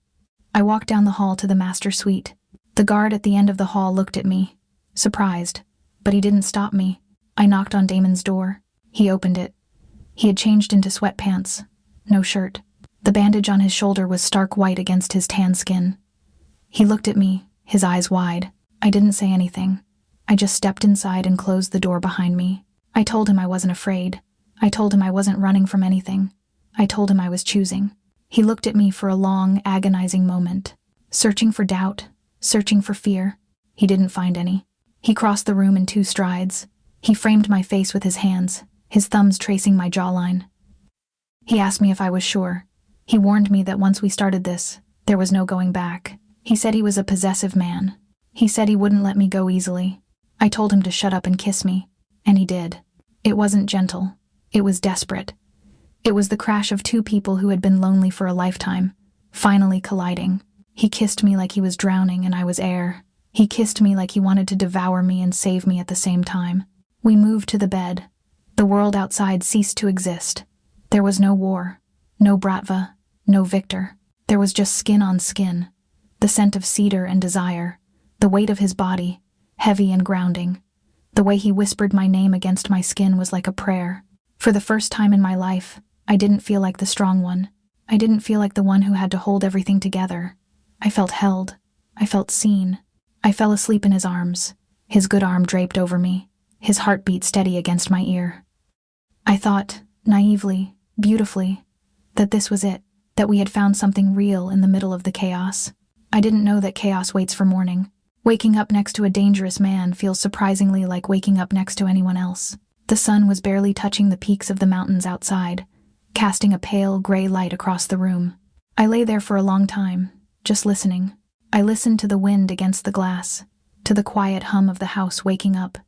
I walked down the hall to the master suite. The guard at the end of the hall looked at me, surprised, but he didn't stop me. I knocked on Damon's door. He opened it. He had changed into sweatpants, no shirt. The bandage on his shoulder was stark white against his tan skin. He looked at me, his eyes wide. I didn't say anything. I just stepped inside and closed the door behind me. I told him I wasn't afraid. I told him I wasn't running from anything. I told him I was choosing. He looked at me for a long, agonizing moment, searching for doubt, searching for fear. He didn't find any. He crossed the room in 2 strides. He framed my face with his hands, his thumbs tracing my jawline. He asked me if I was sure. He warned me that once we started this, there was no going back. He said he was a possessive man. He said he wouldn't let me go easily. I told him to shut up and kiss me, and he did. It wasn't gentle. It was desperate. It was the crash of 2 people who had been lonely for a lifetime, finally colliding. He kissed me like he was drowning and I was air. He kissed me like he wanted to devour me and save me at the same time. We moved to the bed. The world outside ceased to exist. There was no war, no Bratva, no Victor. There was just skin on skin, the scent of cedar and desire, the weight of his body, heavy and grounding. The way he whispered my name against my skin was like a prayer. For the first time in my life, I didn't feel like the strong one. I didn't feel like the one who had to hold everything together. I felt held. I felt seen. I fell asleep in his arms, his good arm draped over me, his heartbeat steady against my ear. I thought, naively, beautifully, that this was it, that we had found something real in the middle of the chaos. I didn't know that chaos waits for morning. Waking up next to a dangerous man feels surprisingly like waking up next to anyone else. The sun was barely touching the peaks of the mountains outside, casting a pale, gray light across the room. I lay there for a long time, just listening. I listened to the wind against the glass, to the quiet hum of the house waking up,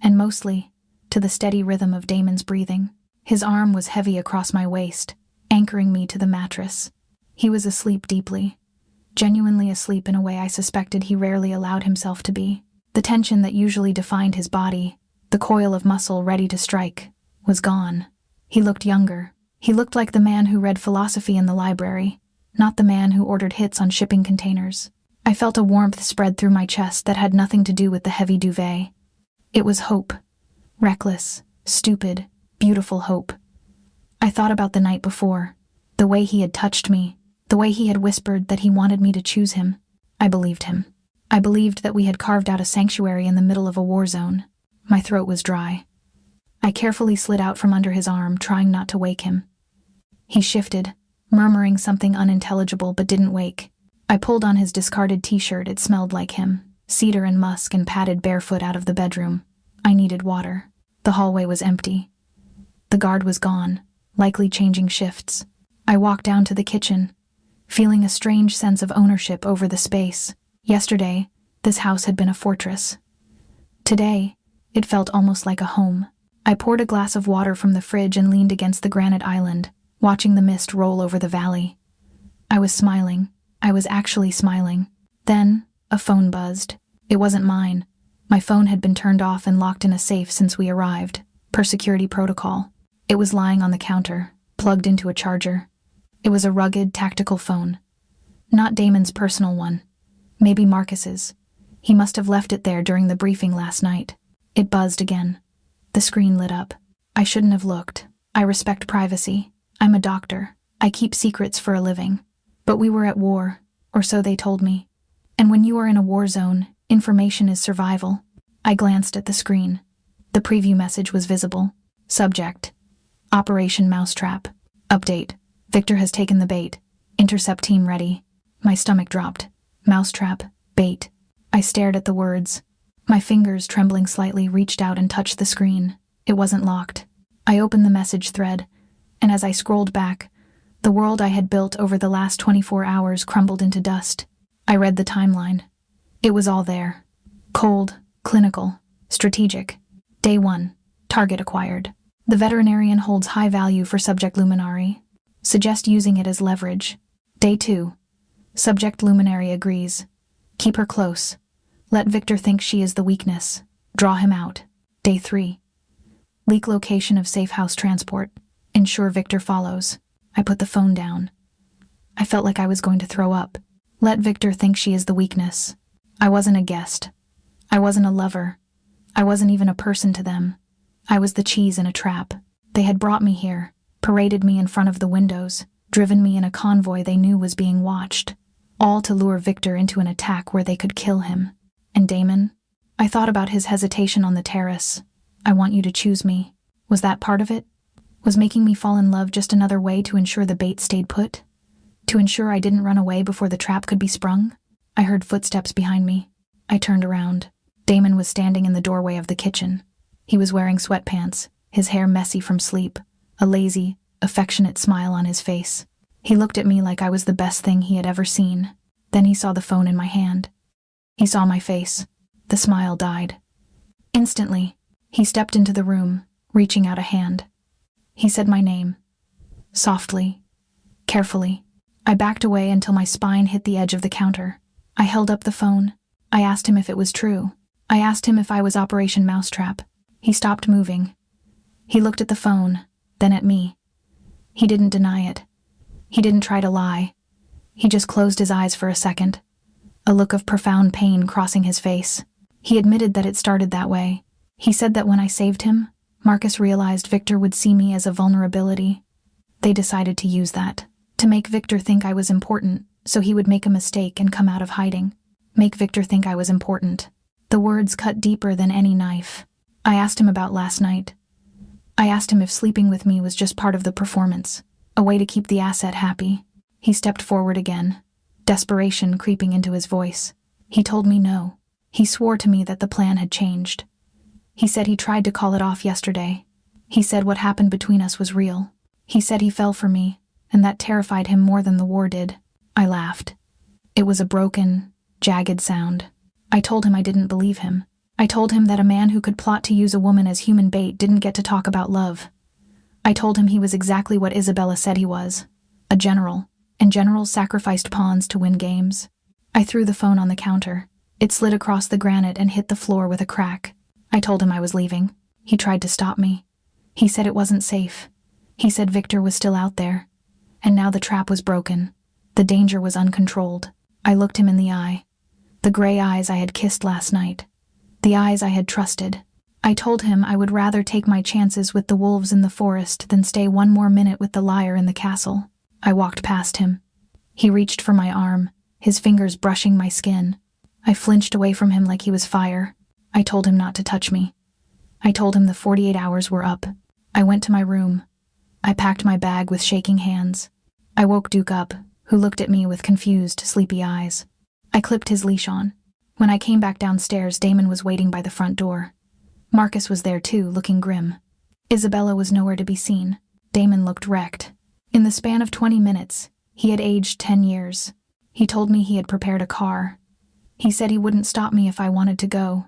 and mostly, to the steady rhythm of Damon's breathing. His arm was heavy across my waist, anchoring me to the mattress. He was asleep deeply, genuinely asleep in a way I suspected he rarely allowed himself to be. The tension that usually defined his body, the coil of muscle ready to strike, was gone. He looked younger. He looked like the man who read philosophy in the library, not the man who ordered hits on shipping containers. I felt a warmth spread through my chest that had nothing to do with the heavy duvet. It was hope. Reckless, stupid, beautiful hope. I thought about the night before, the way he had touched me, the way he had whispered that he wanted me to choose him. I believed him. I believed that we had carved out a sanctuary in the middle of a war zone. My throat was dry. I carefully slid out from under his arm, trying not to wake him. He shifted, murmuring something unintelligible but didn't wake. I pulled on his discarded t-shirt. It smelled like him, cedar and musk, and padded barefoot out of the bedroom. I needed water. The hallway was empty. The guard was gone, likely changing shifts. I walked down to the kitchen, feeling a strange sense of ownership over the space. Yesterday, this house had been a fortress. Today, it felt almost like a home. I poured a glass of water from the fridge and leaned against the granite island, watching the mist roll over the valley. I was smiling. I was actually smiling. Then, a phone buzzed. It wasn't mine. My phone had been turned off and locked in a safe since we arrived, per security protocol. It was lying on the counter, plugged into a charger. It was a rugged, tactical phone. Not Damon's personal one. Maybe Marcus's. He must have left it there during the briefing last night. It buzzed again. The screen lit up. I shouldn't have looked. I respect privacy. I'm a doctor. I keep secrets for a living. But we were at war, or so they told me. And when you are in a war zone, information is survival. I glanced at the screen. The preview message was visible. Subject: Operation Mousetrap. Update: Victor has taken the bait. Intercept team ready. My stomach dropped. Mousetrap. Bait. I stared at the words. My fingers, trembling slightly, reached out and touched the screen. It wasn't locked. I opened the message thread, and as I scrolled back, the world I had built over the last 24 hours crumbled into dust. I read the timeline. It was all there. Cold, clinical, strategic. Day 1. Target acquired. The veterinarian holds high value for subject Luminari. Suggest using it as leverage. Day 2. Subject Luminari agrees. Keep her close. Let Victor think she is the weakness. Draw him out. Day 3. Leak location of safe house transport. Ensure Victor follows. I put the phone down. I felt like I was going to throw up. Let Victor think she is the weakness. I wasn't a guest. I wasn't a lover. I wasn't even a person to them. I was the cheese in a trap. They had brought me here, paraded me in front of the windows, driven me in a convoy they knew was being watched, all to lure Victor into an attack where they could kill him. And Damon? I thought about his hesitation on the terrace. I want you to choose me. Was that part of it? Was making me fall in love just another way to ensure the bait stayed put? To ensure I didn't run away before the trap could be sprung? I heard footsteps behind me. I turned around. Damon was standing in the doorway of the kitchen. He was wearing sweatpants, his hair messy from sleep, a lazy, affectionate smile on his face. He looked at me like I was the best thing he had ever seen. Then he saw the phone in my hand. He saw my face. The smile died. Instantly, he stepped into the room, reaching out a hand. He said my name. Softly, carefully. I backed away until my spine hit the edge of the counter. I held up the phone. I asked him if it was true. I asked him if I was Operation Mousetrap. He stopped moving. He looked at the phone, then at me. He didn't deny it. He didn't try to lie. He just closed his eyes for a second, a look of profound pain crossing his face. He admitted that it started that way. He said that when I saved him, Marcus realized Victor would see me as a vulnerability. They decided to use that, to make Victor think I was important, so he would make a mistake and come out of hiding. Make Victor think I was important. The words cut deeper than any knife. I asked him about last night. I asked him if sleeping with me was just part of the performance, a way to keep the asset happy. He stepped forward again, desperation creeping into his voice. He told me no. He swore to me that the plan had changed. He said he tried to call it off yesterday. He said what happened between us was real. He said he fell for me, and that terrified him more than the war did. I laughed. It was a broken, jagged sound. I told him I didn't believe him. I told him that a man who could plot to use a woman as human bait didn't get to talk about love. I told him he was exactly what Isabella said he was, a general, and generals sacrificed pawns to win games. I threw the phone on the counter. It slid across the granite and hit the floor with a crack. I told him I was leaving. He tried to stop me. He said it wasn't safe. He said Victor was still out there. And now the trap was broken. The danger was uncontrolled. I looked him in the eye. The gray eyes I had kissed last night. The eyes I had trusted. I told him I would rather take my chances with the wolves in the forest than stay one more minute with the liar in the castle. I walked past him. He reached for my arm, his fingers brushing my skin. I flinched away from him like he was fire. I told him not to touch me. I told him the 48 hours were up. I went to my room. I packed my bag with shaking hands. I woke Duke up, who looked at me with confused, sleepy eyes. I clipped his leash on. When I came back downstairs, Damon was waiting by the front door. Marcus was there too, looking grim. Isabella was nowhere to be seen. Damon looked wrecked. In the span of 20 minutes, he had aged 10 years. He told me he had prepared a car. He said he wouldn't stop me if I wanted to go.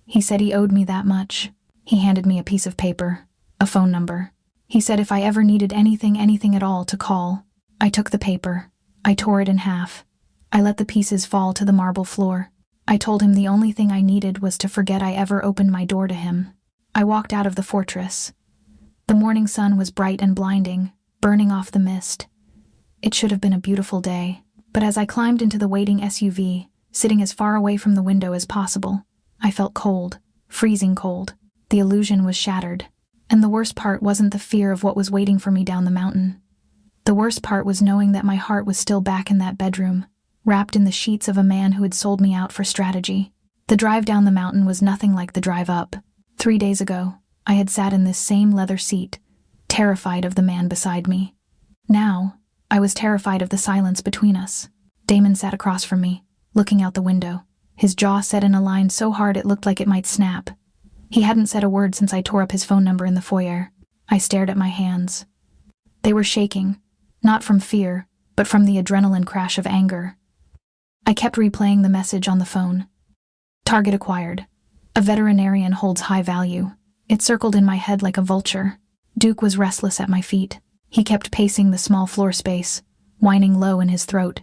He said he owed me that much. He handed me a piece of paper, a phone number. He said if I ever needed anything at all, to call. I took the paper. I tore it in half. I let the pieces fall to the marble floor. I told him the only thing I needed was to forget I ever opened my door to him. I walked out of the fortress. The morning sun was bright and blinding, burning off the mist. It should have been a beautiful day, but as I climbed into the waiting SUV, sitting as far away from the window as possible, I felt cold, freezing cold. The illusion was shattered. And the worst part wasn't the fear of what was waiting for me down the mountain. The worst part was knowing that my heart was still back in that bedroom, wrapped in the sheets of a man who had sold me out for strategy. The drive down the mountain was nothing like the drive up. 3 days ago, I had sat in this same leather seat, terrified of the man beside me. Now, I was terrified of the silence between us. Damon sat across from me, looking out the window, his jaw set in a line so hard it looked like it might snap. He hadn't said a word since I tore up his phone number in the foyer. I stared at my hands. They were shaking, not from fear, but from the adrenaline crash of anger. I kept replaying the message on the phone. Target acquired. A veterinarian holds high value. It circled in my head like a vulture. Duke was restless at my feet. He kept pacing the small floor space, whining low in his throat.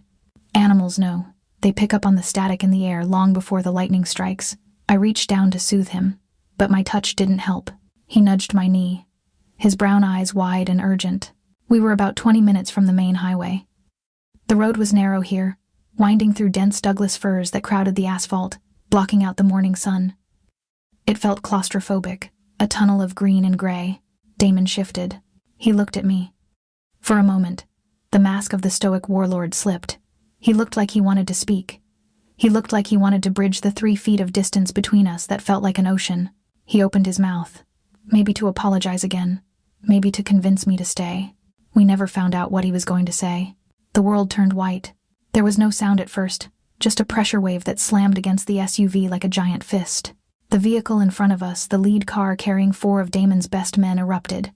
Animals know. They pick up on the static in the air long before the lightning strikes. I reached down to soothe him, but my touch didn't help. He nudged my knee, his brown eyes wide and urgent. We were about 20 minutes from the main highway. The road was narrow here, winding through dense Douglas firs that crowded the asphalt, blocking out the morning sun. It felt claustrophobic, a tunnel of green and gray. Damon shifted. He looked at me. For a moment, the mask of the stoic warlord slipped. He looked like he wanted to speak. He looked like he wanted to bridge the 3 feet of distance between us that felt like an ocean. He opened his mouth, maybe to apologize again, maybe to convince me to stay. We never found out what he was going to say. The world turned white. There was no sound at first, just a pressure wave that slammed against the SUV like a giant fist. The vehicle in front of us, the lead car carrying 4 of Damon's best men, erupted.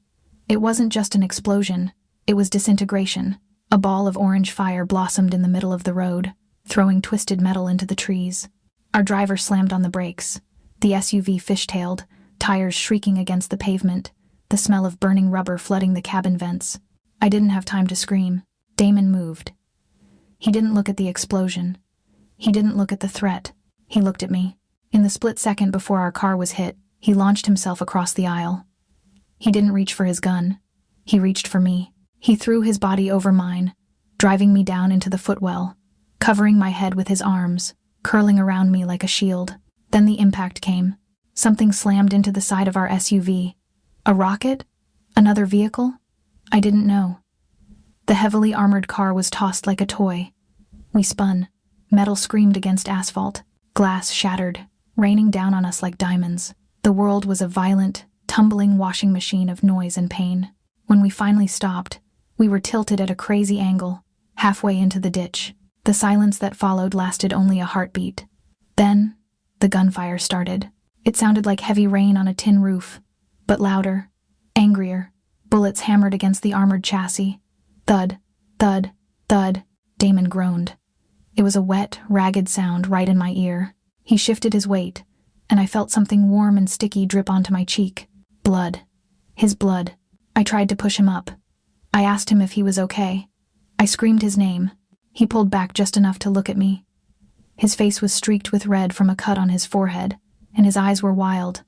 It wasn't just an explosion, it was disintegration. A ball of orange fire blossomed in the middle of the road, throwing twisted metal into the trees. Our driver slammed on the brakes. The SUV fishtailed, tires shrieking against the pavement, the smell of burning rubber flooding the cabin vents. I didn't have time to scream. Damon moved. He didn't look at the explosion. He didn't look at the threat. He looked at me. In the split second before our car was hit, he launched himself across the aisle. He didn't reach for his gun. He reached for me. He threw his body over mine, driving me down into the footwell, covering my head with his arms, curling around me like a shield. Then the impact came. Something slammed into the side of our SUV. A rocket? Another vehicle? I didn't know. The heavily armored car was tossed like a toy. We spun. Metal screamed against asphalt. Glass shattered, raining down on us like diamonds. The world was a violent, tumbling washing machine of noise and pain. When we finally stopped, we were tilted at a crazy angle, halfway into the ditch. The silence that followed lasted only a heartbeat. Then, the gunfire started. It sounded like heavy rain on a tin roof, but louder, angrier. Bullets hammered against the armored chassis. Thud, thud, thud. Damon groaned. It was a wet, ragged sound right in my ear. He shifted his weight, and I felt something warm and sticky drip onto my cheek. Blood. His blood. I tried to push him up. I asked him if he was okay. I screamed his name. He pulled back just enough to look at me. His face was streaked with red from a cut on his forehead, and his eyes were wild,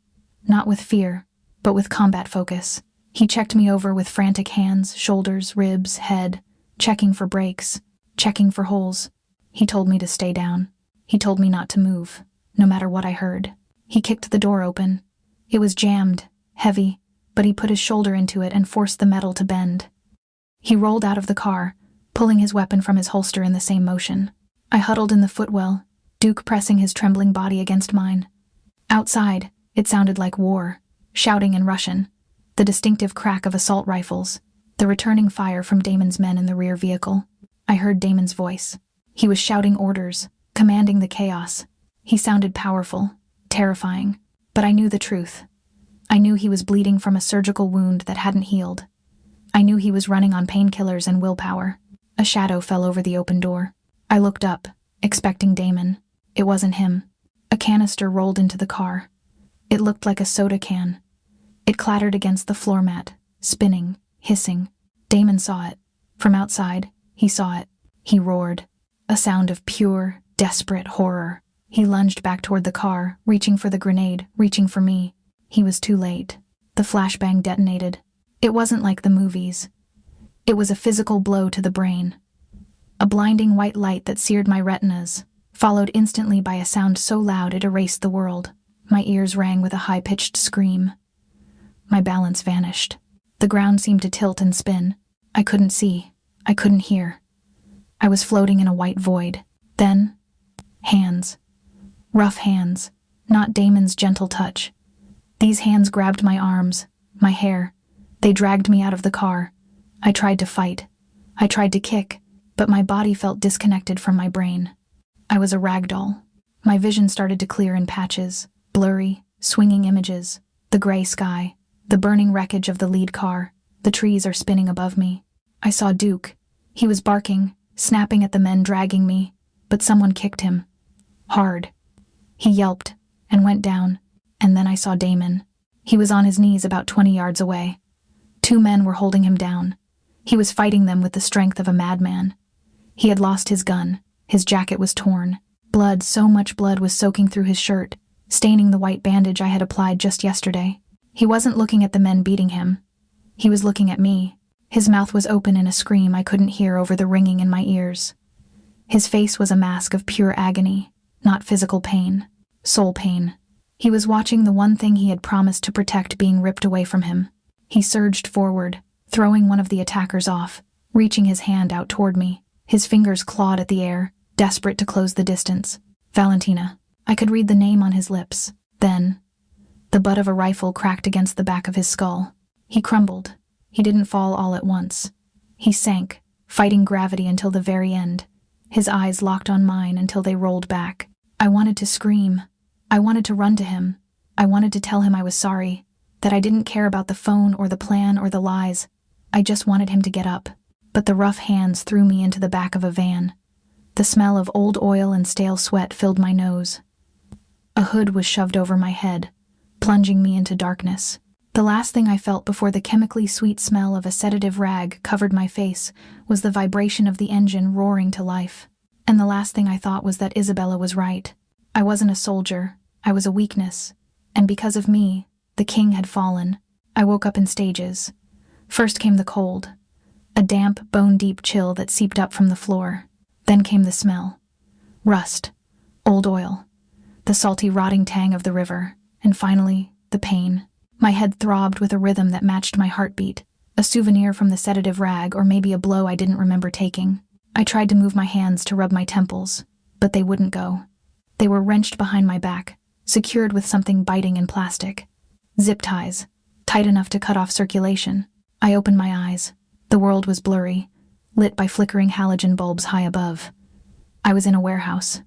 not with fear, but with combat focus. He checked me over with frantic hands, shoulders, ribs, head, checking for breaks, checking for holes. He told me to stay down. He told me not to move, no matter what I heard. He kicked the door open. It was jammed, heavy, but he put his shoulder into it and forced the metal to bend. He rolled out of the car, pulling his weapon from his holster in the same motion. I huddled in the footwell, Duke pressing his trembling body against mine. Outside, it sounded like war, shouting in Russian, the distinctive crack of assault rifles, the returning fire from Damon's men in the rear vehicle. I heard Damon's voice. He was shouting orders, commanding the chaos. He sounded powerful, terrifying, but I knew the truth. I knew he was bleeding from a surgical wound that hadn't healed. I knew he was running on painkillers and willpower. A shadow fell over the open door. I looked up, expecting Damon. It wasn't him. A canister rolled into the car. It looked like a soda can. It clattered against the floor mat, spinning, hissing. Damon saw it. From outside, he saw it. He roared. A sound of pure, desperate horror. He lunged back toward the car, reaching for the grenade, reaching for me. He was too late. The flashbang detonated. It wasn't like the movies. It was a physical blow to the brain. A blinding white light that seared my retinas, followed instantly by a sound so loud it erased the world. My ears rang with a high-pitched scream. My balance vanished. The ground seemed to tilt and spin. I couldn't see. I couldn't hear. I was floating in a white void. Then, hands. Rough hands, not Damon's gentle touch. These hands grabbed my arms, my hair. They dragged me out of the car. I tried to fight. I tried to kick, but my body felt disconnected from my brain. I was a rag doll. My vision started to clear in patches, blurry, swinging images, the gray sky, the burning wreckage of the lead car, the trees are spinning above me. I saw Duke. He was barking, snapping at the men dragging me, but someone kicked him. Hard. He yelped and went down, and then I saw Damon. He was on his knees about 20 yards away. 2 men were holding him down. He was fighting them with the strength of a madman. He had lost his gun. His jacket was torn. Blood, so much blood was soaking through his shirt, staining the white bandage I had applied just yesterday. He wasn't looking at the men beating him. He was looking at me. His mouth was open in a scream I couldn't hear over the ringing in my ears. His face was a mask of pure agony, not physical pain, soul pain. He was watching the one thing he had promised to protect being ripped away from him. He surged forward, throwing one of the attackers off, reaching his hand out toward me. His fingers clawed at the air, desperate to close the distance. Valentina. I could read the name on his lips. Then, the butt of a rifle cracked against the back of his skull. He crumbled. He didn't fall all at once. He sank, fighting gravity until the very end. His eyes locked on mine until they rolled back. I wanted to scream. I wanted to run to him. I wanted to tell him I was sorry, that I didn't care about the phone or the plan or the lies. I just wanted him to get up. But the rough hands threw me into the back of a van. The smell of old oil and stale sweat filled my nose. A hood was shoved over my head, plunging me into darkness. The last thing I felt before the chemically sweet smell of a sedative rag covered my face was the vibration of the engine roaring to life. And the last thing I thought was that Isabella was right. I wasn't a soldier. I was a weakness. And because of me, the king had fallen. I woke up in stages. First came the cold, a damp, bone-deep chill that seeped up from the floor. Then came the smell. Rust, old oil, the salty, rotting tang of the river, and finally, the pain. My head throbbed with a rhythm that matched my heartbeat, a souvenir from the sedative rag or maybe a blow I didn't remember taking. I tried to move my hands to rub my temples, but they wouldn't go. They were wrenched behind my back, secured with something biting in plastic. Zip ties, tight enough to cut off circulation. I opened my eyes. The world was blurry, lit by flickering halogen bulbs high above. I was in a warehouse.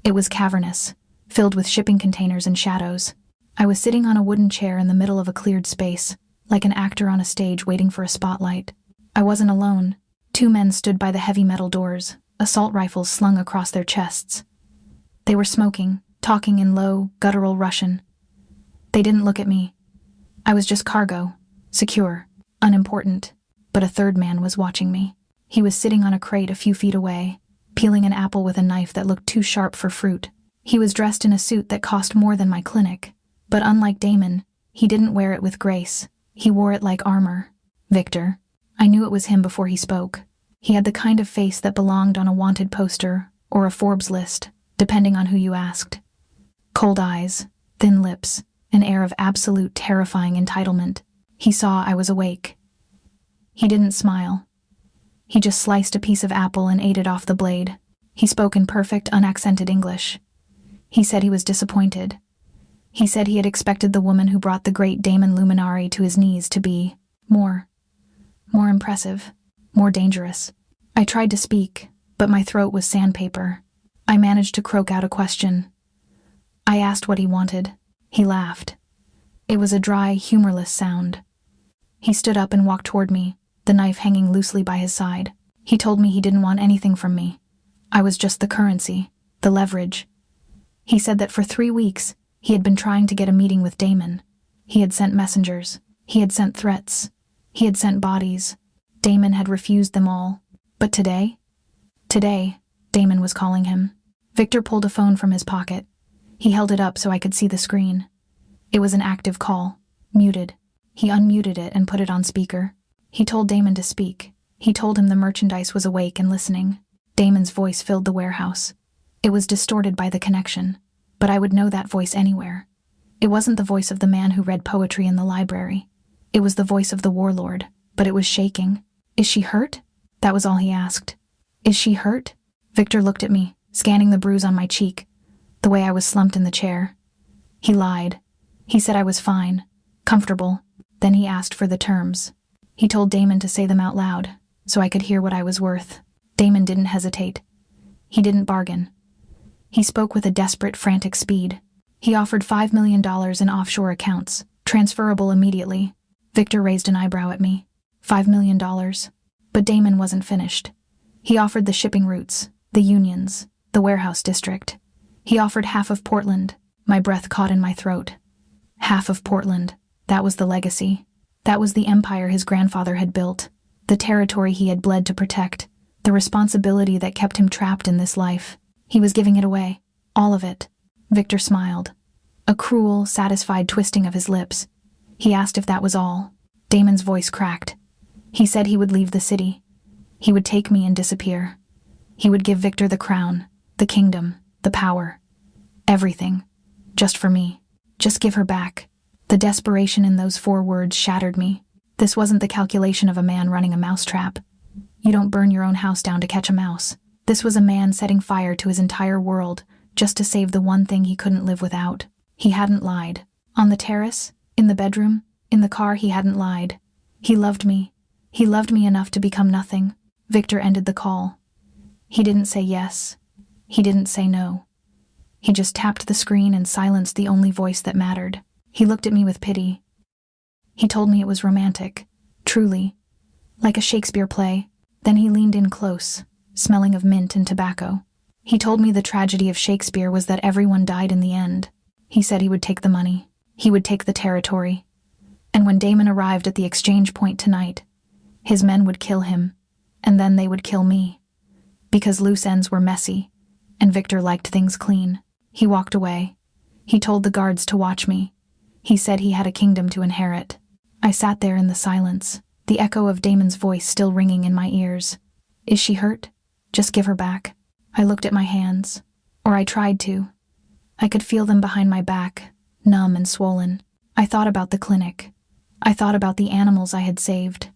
It was cavernous, filled with shipping containers and shadows. I was sitting on a wooden chair in the middle of a cleared space, like an actor on a stage waiting for a spotlight. I wasn't alone. 2 men stood by the heavy metal doors, assault rifles slung across their chests. They were smoking, talking in low, guttural Russian. They didn't look at me. I was just cargo, secure, unimportant, but a third man was watching me. He was sitting on a crate a few feet away, peeling an apple with a knife that looked too sharp for fruit. He was dressed in a suit that cost more than my clinic, but unlike Damon, he didn't wear it with grace. He wore it like armor. Victor. I knew it was him before he spoke. He had the kind of face that belonged on a wanted poster or a Forbes list, depending on who you asked. Cold eyes, thin lips, an air of absolute terrifying entitlement. He saw I was awake. He didn't smile. He just sliced a piece of apple and ate it off the blade. He spoke in perfect, unaccented English. He said he was disappointed. He said he had expected the woman who brought the great Damon Luminari to his knees to be more impressive, more dangerous. I tried to speak, but my throat was sandpaper. I managed to croak out a question. I asked what he wanted. He laughed. It was a dry, humorless sound. He stood up and walked toward me, the knife hanging loosely by his side. He told me he didn't want anything from me. I was just the currency, the leverage. He said that for 3 weeks, he had been trying to get a meeting with Damon. He had sent messengers. He had sent threats. He had sent bodies. Damon had refused them all. But today, Damon was calling him. Victor pulled a phone from his pocket. He held it up so I could see the screen. It was an active call, muted. He unmuted it and put it on speaker. He told Damon to speak. He told him the merchandise was awake and listening. Damon's voice filled the warehouse. It was distorted by the connection, but I would know that voice anywhere. It wasn't the voice of the man who read poetry in the library. It was the voice of the warlord, but it was shaking. Is she hurt? That was all he asked. Is she hurt? Victor looked at me, scanning the bruise on my cheek, the way I was slumped in the chair. He lied. He said I was fine, comfortable. Then he asked for the terms. He told Damon to say them out loud. so I could hear what I was worth. Damon didn't hesitate. He didn't bargain. He spoke with a desperate, frantic speed. He offered $5 million in offshore accounts, transferable immediately. Victor raised an eyebrow at me. $5 million. But Damon wasn't finished. He offered the shipping routes, the unions, the warehouse district. He offered half of Portland. My breath caught in my throat. Half of Portland. That was the legacy. That was the empire his grandfather had built. The territory he had bled to protect. The responsibility that kept him trapped in this life. He was giving it away. All of it. Victor smiled. A cruel, satisfied twisting of his lips. He asked if that was all. Damon's voice cracked. He said he would leave the city. He would take me and disappear. He would give Victor the crown, the kingdom, the power. Everything. Just for me. Just give her back. The desperation in those 4 words shattered me. This wasn't the calculation of a man running a mousetrap. You don't burn your own house down to catch a mouse. This was a man setting fire to his entire world just to save the one thing he couldn't live without. He hadn't lied. On the terrace, in the bedroom, in the car, he hadn't lied. He loved me. He loved me enough to become nothing. Victor ended the call. He didn't say yes. He didn't say no. He just tapped the screen and silenced the only voice that mattered. He looked at me with pity. He told me it was romantic. Truly. Like a Shakespeare play. Then he leaned in close, smelling of mint and tobacco. He told me the tragedy of Shakespeare was that everyone died in the end. He said he would take the money. He would take the territory. And when Damon arrived at the exchange point tonight, his men would kill him, and then they would kill me. Because loose ends were messy, and Victor liked things clean. He walked away. He told the guards to watch me. He said he had a kingdom to inherit. I sat there in the silence, the echo of Damon's voice still ringing in my ears. Is she hurt? Just give her back. I looked at my hands, or I tried to. I could feel them behind my back, numb and swollen. I thought about the clinic. I thought about the animals I had saved.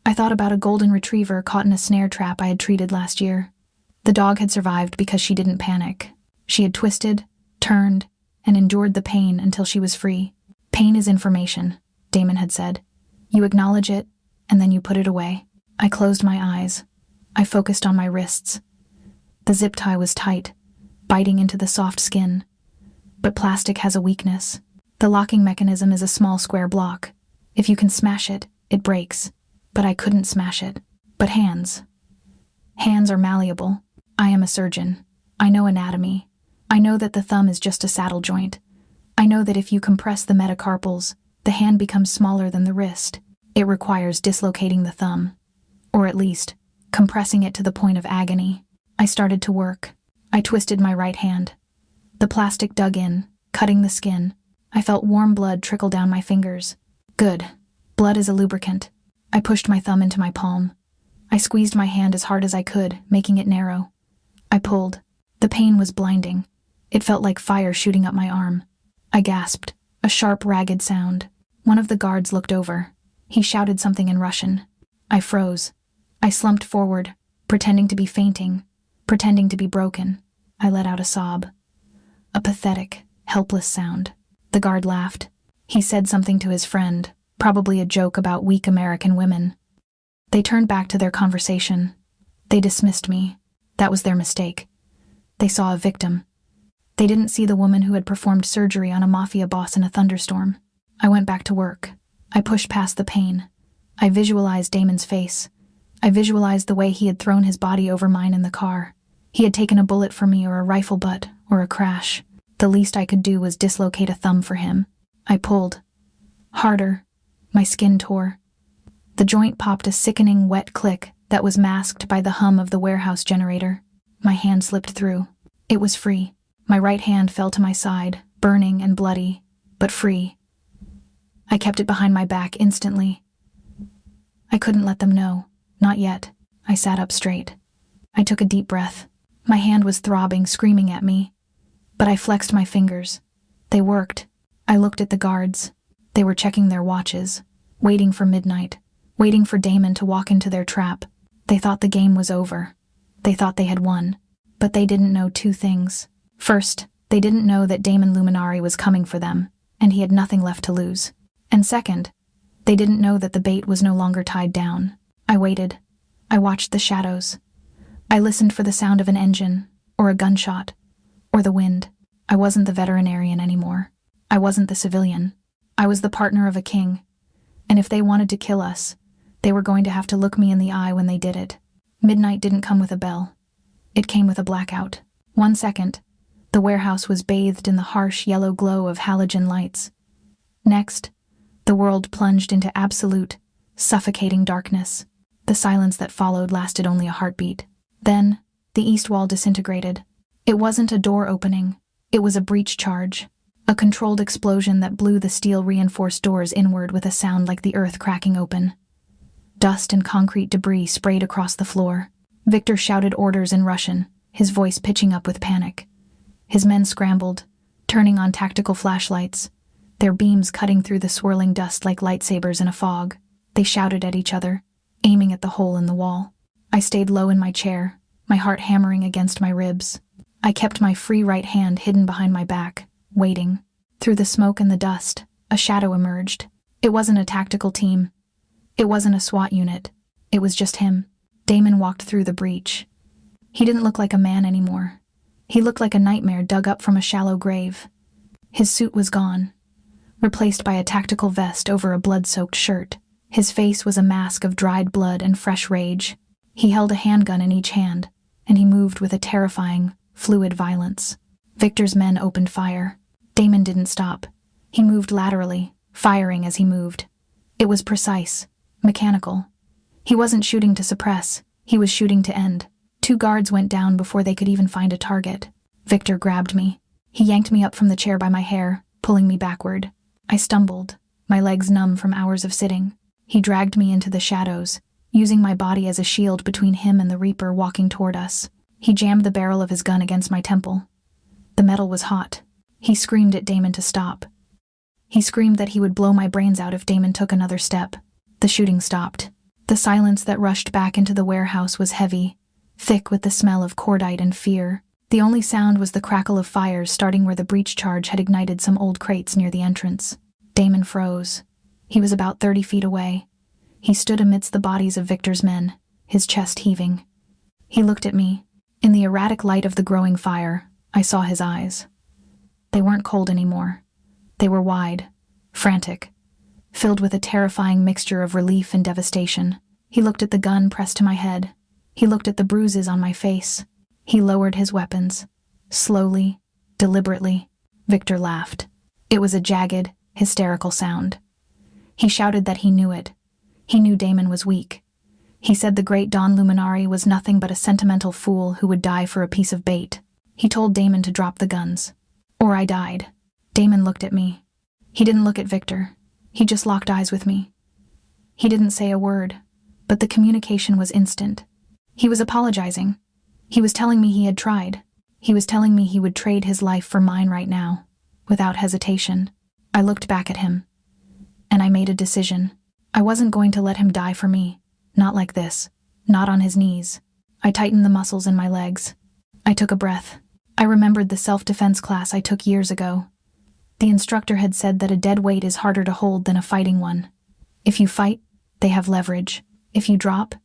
I thought about a golden retriever caught in a snare trap I had treated last year. The dog had survived because she didn't panic. She had twisted, turned, and endured the pain until she was free. Pain is information, Damon had said. You acknowledge it, and then you put it away. I closed my eyes. I focused on my wrists. The zip tie was tight, biting into the soft skin. But plastic has a weakness. The locking mechanism is a small square block. If you can smash it, it breaks. But I couldn't smash it. But hands. Hands are malleable. I am a surgeon. I know anatomy. I know that the thumb is just a saddle joint. I know that if you compress the metacarpals, the hand becomes smaller than the wrist. It requires dislocating the thumb. Or at least, compressing it to the point of agony. I started to work. I twisted my right hand. The plastic dug in, cutting the skin. I felt warm blood trickle down my fingers. Good. Blood is a lubricant. I pushed my thumb into my palm. I squeezed my hand as hard as I could, making it narrow. I pulled. The pain was blinding. It felt like fire shooting up my arm. I gasped. A sharp, ragged sound. One of the guards looked over. He shouted something in Russian. I froze. I slumped forward, pretending to be fainting, pretending to be broken. I let out a sob. A pathetic, helpless sound. The guard laughed. He said something to his friend, probably a joke about weak American women. They turned back to their conversation. They dismissed me. That was their mistake. They saw a victim. They didn't see the woman who had performed surgery on a Mafia boss in a thunderstorm. I went back to work. I pushed past the pain. I visualized Damon's face. I visualized the way he had thrown his body over mine in the car. He had taken a bullet for me, or a rifle butt, or a crash. The least I could do was dislocate a thumb for him. I pulled. Harder. My skin tore. The joint popped a sickening, wet click that was masked by the hum of the warehouse generator. My hand slipped through. It was free. My right hand fell to my side, burning and bloody, but free. I kept it behind my back instantly. I couldn't let them know. Not yet. I sat up straight. I took a deep breath. My hand was throbbing, screaming at me. But I flexed my fingers. They worked. I looked at the guards. They were checking their watches, waiting for midnight, waiting for Damon to walk into their trap. They thought the game was over. They thought they had won. But they didn't know 2 things. First, they didn't know that Damon Luminari was coming for them, and he had nothing left to lose. And second, they didn't know that the bait was no longer tied down. I waited. I watched the shadows. I listened for the sound of an engine, or a gunshot, or the wind. I wasn't the veterinarian anymore. I wasn't the civilian. I was the partner of a king. And if they wanted to kill us, they were going to have to look me in the eye when they did it. Midnight didn't come with a bell. It came with a blackout. 1 second, the warehouse was bathed in the harsh yellow glow of halogen lights. Next, the world plunged into absolute, suffocating darkness. The silence that followed lasted only a heartbeat. Then, the east wall disintegrated. It wasn't a door opening. It was a breach charge. A controlled explosion that blew the steel-reinforced doors inward with a sound like the earth cracking open. Dust and concrete debris sprayed across the floor. Victor shouted orders in Russian, his voice pitching up with panic. His men scrambled, turning on tactical flashlights, their beams cutting through the swirling dust like lightsabers in a fog. They shouted at each other, aiming at the hole in the wall. I stayed low in my chair, my heart hammering against my ribs. I kept my free right hand hidden behind my back, waiting. Through the smoke and the dust, a shadow emerged. It wasn't a tactical team. It wasn't a SWAT unit. It was just him. Damon walked through the breach. He didn't look like a man anymore. He looked like a nightmare dug up from a shallow grave. His suit was gone, replaced by a tactical vest over a blood-soaked shirt. His face was a mask of dried blood and fresh rage. He held a handgun in each hand, and he moved with a terrifying, fluid violence. Victor's men opened fire. Damon didn't stop. He moved laterally, firing as he moved. It was precise, mechanical. He wasn't shooting to suppress, he was shooting to end. 2 guards went down before they could even find a target. Victor grabbed me. He yanked me up from the chair by my hair, pulling me backward. I stumbled, my legs numb from hours of sitting. He dragged me into the shadows, using my body as a shield between him and the Reaper walking toward us. He jammed the barrel of his gun against my temple. The metal was hot. He screamed at Damon to stop. He screamed that he would blow my brains out if Damon took another step. The shooting stopped. The silence that rushed back into the warehouse was heavy, thick with the smell of cordite and fear. The only sound was the crackle of fires starting where the breach charge had ignited some old crates near the entrance. Damon froze. He was about 30 feet away. He stood amidst the bodies of Victor's men, his chest heaving. He looked at me. In the erratic light of the growing fire, I saw his eyes. They weren't cold anymore. They were wide, frantic, filled with a terrifying mixture of relief and devastation. He looked at the gun pressed to my head. He looked at the bruises on my face. He lowered his weapons. Slowly, deliberately. Victor laughed. It was a jagged, hysterical sound. He shouted that he knew it. He knew Damon was weak. He said the great Don Luminari was nothing but a sentimental fool who would die for a piece of bait. He told Damon to drop the guns. Or I died. Damon looked at me. He didn't look at Victor. He just locked eyes with me. He didn't say a word, but the communication was instant. He was apologizing. He was telling me he had tried. He was telling me he would trade his life for mine right now, without hesitation. I looked back at him, and I made a decision. I wasn't going to let him die for me. Not like this. Not on his knees. I tightened the muscles in my legs. I took a breath. I remembered the self-defense class I took years ago. The instructor had said that a dead weight is harder to hold than a fighting one. If you fight, they have leverage. If you drop,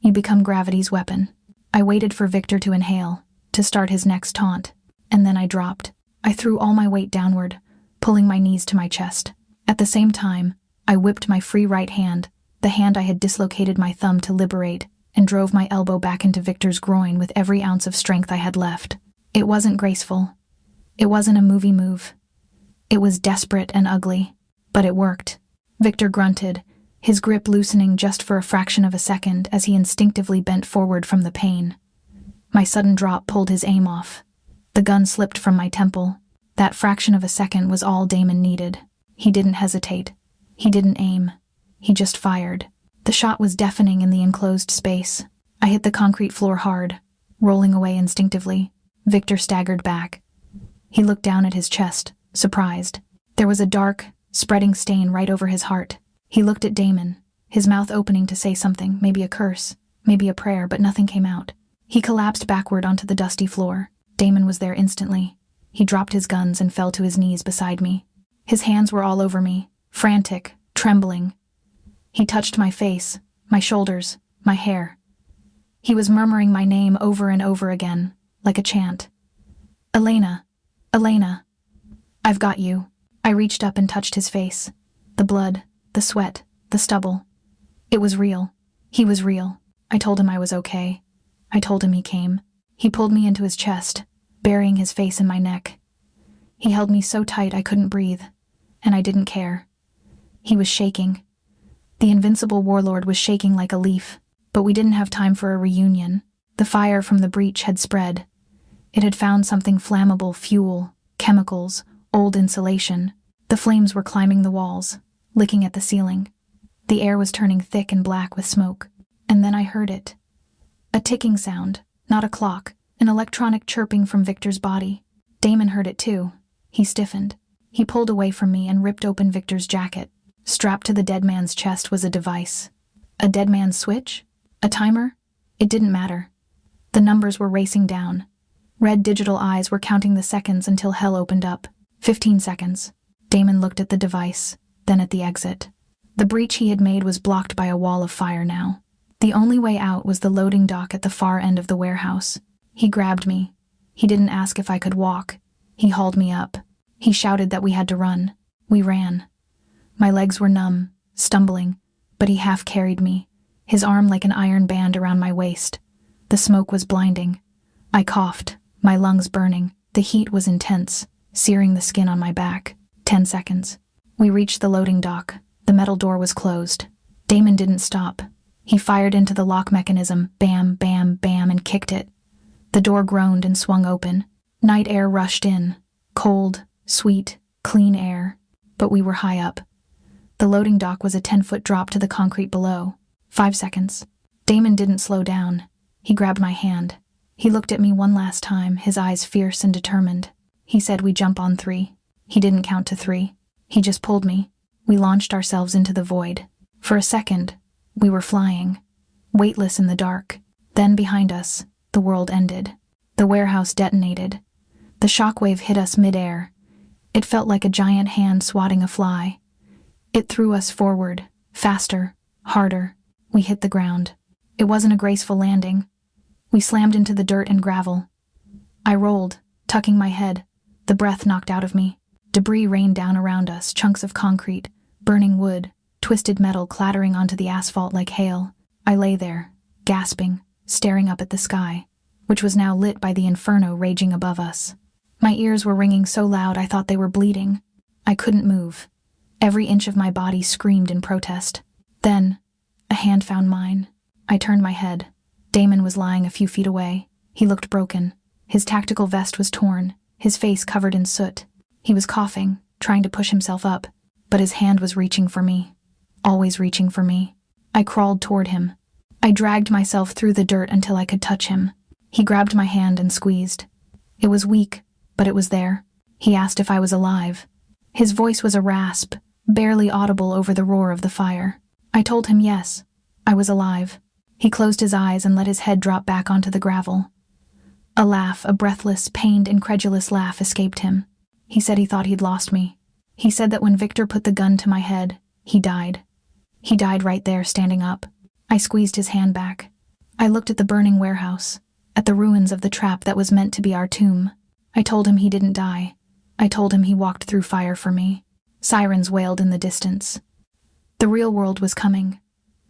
you become gravity's weapon. I waited for Victor to inhale, to start his next taunt, and then I dropped. I threw all my weight downward, pulling my knees to my chest. At the same time, I whipped my free right hand, the hand I had dislocated my thumb to liberate, and drove my elbow back into Victor's groin with every ounce of strength I had left. It wasn't graceful. It wasn't a movie move. It was desperate and ugly, but it worked. Victor grunted, his grip loosening just for a fraction of a second as he instinctively bent forward from the pain. My sudden drop pulled his aim off. The gun slipped from my temple. That fraction of a second was all Damon needed. He didn't hesitate. He didn't aim. He just fired. The shot was deafening in the enclosed space. I hit the concrete floor hard, rolling away instinctively. Victor staggered back. He looked down at his chest, surprised. There was a dark, spreading stain right over his heart. He looked at Damon, his mouth opening to say something, maybe a curse, maybe a prayer, but nothing came out. He collapsed backward onto the dusty floor. Damon was there instantly. He dropped his guns and fell to his knees beside me. His hands were all over me, frantic, trembling. He touched my face, my shoulders, my hair. He was murmuring my name over and over again, like a chant. Elena. Elena. I've got you. I reached up and touched his face. The blood, the sweat, the stubble. It was real. He was real. I told him I was okay. I told him he came. He pulled me into his chest, burying his face in my neck. He held me so tight I couldn't breathe, and I didn't care. He was shaking. The invincible warlord was shaking like a leaf, but we didn't have time for a reunion. The fire from the breach had spread. It had found something flammable: fuel, chemicals, old insulation. The flames were climbing the walls, licking at the ceiling. The air was turning thick and black with smoke. And then I heard it. A ticking sound, not a clock, an electronic chirping from Victor's body. Damon heard it too. He stiffened. He pulled away from me and ripped open Victor's jacket. Strapped to the dead man's chest was a device. A dead man's switch? A timer? It didn't matter. The numbers were racing down. Red digital eyes were counting the seconds until hell opened up. 15 seconds. Damon looked at the device, then at the exit. The breach he had made was blocked by a wall of fire now. The only way out was the loading dock at the far end of the warehouse. He grabbed me. He didn't ask if I could walk. He hauled me up. He shouted that we had to run. We ran. My legs were numb, stumbling, but he half carried me, his arm like an iron band around my waist. The smoke was blinding. I coughed, my lungs burning. The heat was intense, searing the skin on my back. 10 seconds. We reached the loading dock. The metal door was closed. Damon didn't stop. He fired into the lock mechanism, bam, bam, bam, and kicked it. The door groaned and swung open. Night air rushed in. Cold, sweet, clean air. But we were high up. The loading dock was a 10-foot drop to the concrete below. 5 seconds. Damon didn't slow down. He grabbed my hand. He looked at me one last time, his eyes fierce and determined. He said we jump on 3. He didn't count to 3. He just pulled me. We launched ourselves into the void. For a second, we were flying, weightless in the dark. Then behind us, the world ended. The warehouse detonated. The shockwave hit us mid-air. It felt like a giant hand swatting a fly. It threw us forward, faster, harder. We hit the ground. It wasn't a graceful landing. We slammed into the dirt and gravel. I rolled, tucking my head. The breath knocked out of me. Debris rained down around us, chunks of concrete, burning wood, twisted metal clattering onto the asphalt like hail. I lay there, gasping, staring up at the sky, which was now lit by the inferno raging above us. My ears were ringing so loud I thought they were bleeding. I couldn't move. Every inch of my body screamed in protest. Then, a hand found mine. I turned my head. Damon was lying a few feet away. He looked broken. His tactical vest was torn, his face covered in soot. He was coughing, trying to push himself up, but his hand was reaching for me. Always reaching for me. I crawled toward him. I dragged myself through the dirt until I could touch him. He grabbed my hand and squeezed. It was weak, but it was there. He asked if I was alive. His voice was a rasp, barely audible over the roar of the fire. I told him yes, I was alive. He closed his eyes and let his head drop back onto the gravel. A laugh, a breathless, pained, incredulous laugh escaped him. He said he thought he'd lost me. He said that when Victor put the gun to my head, he died. He died right there, standing up. I squeezed his hand back. I looked at the burning warehouse, at the ruins of the trap that was meant to be our tomb. I told him he didn't die. I told him he walked through fire for me. Sirens wailed in the distance. The real world was coming.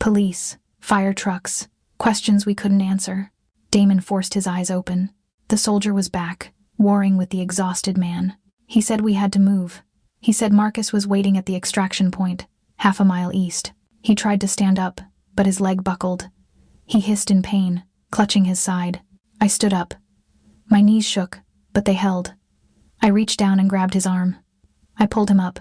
Police, fire trucks, questions we couldn't answer. Damon forced his eyes open. The soldier was back, warring with the exhausted man. He said we had to move. He said Marcus was waiting at the extraction point, half a mile east. He tried to stand up, but his leg buckled. He hissed in pain, clutching his side. I stood up. My knees shook, but they held. I reached down and grabbed his arm. I pulled him up.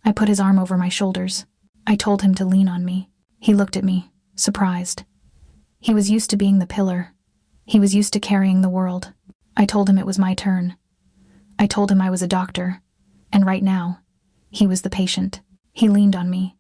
I put his arm over my shoulders. I told him to lean on me. He looked at me, surprised. He was used to being the pillar. He was used to carrying the world. I told him it was my turn. I told him I was a doctor, and right now, he was the patient. He leaned on me.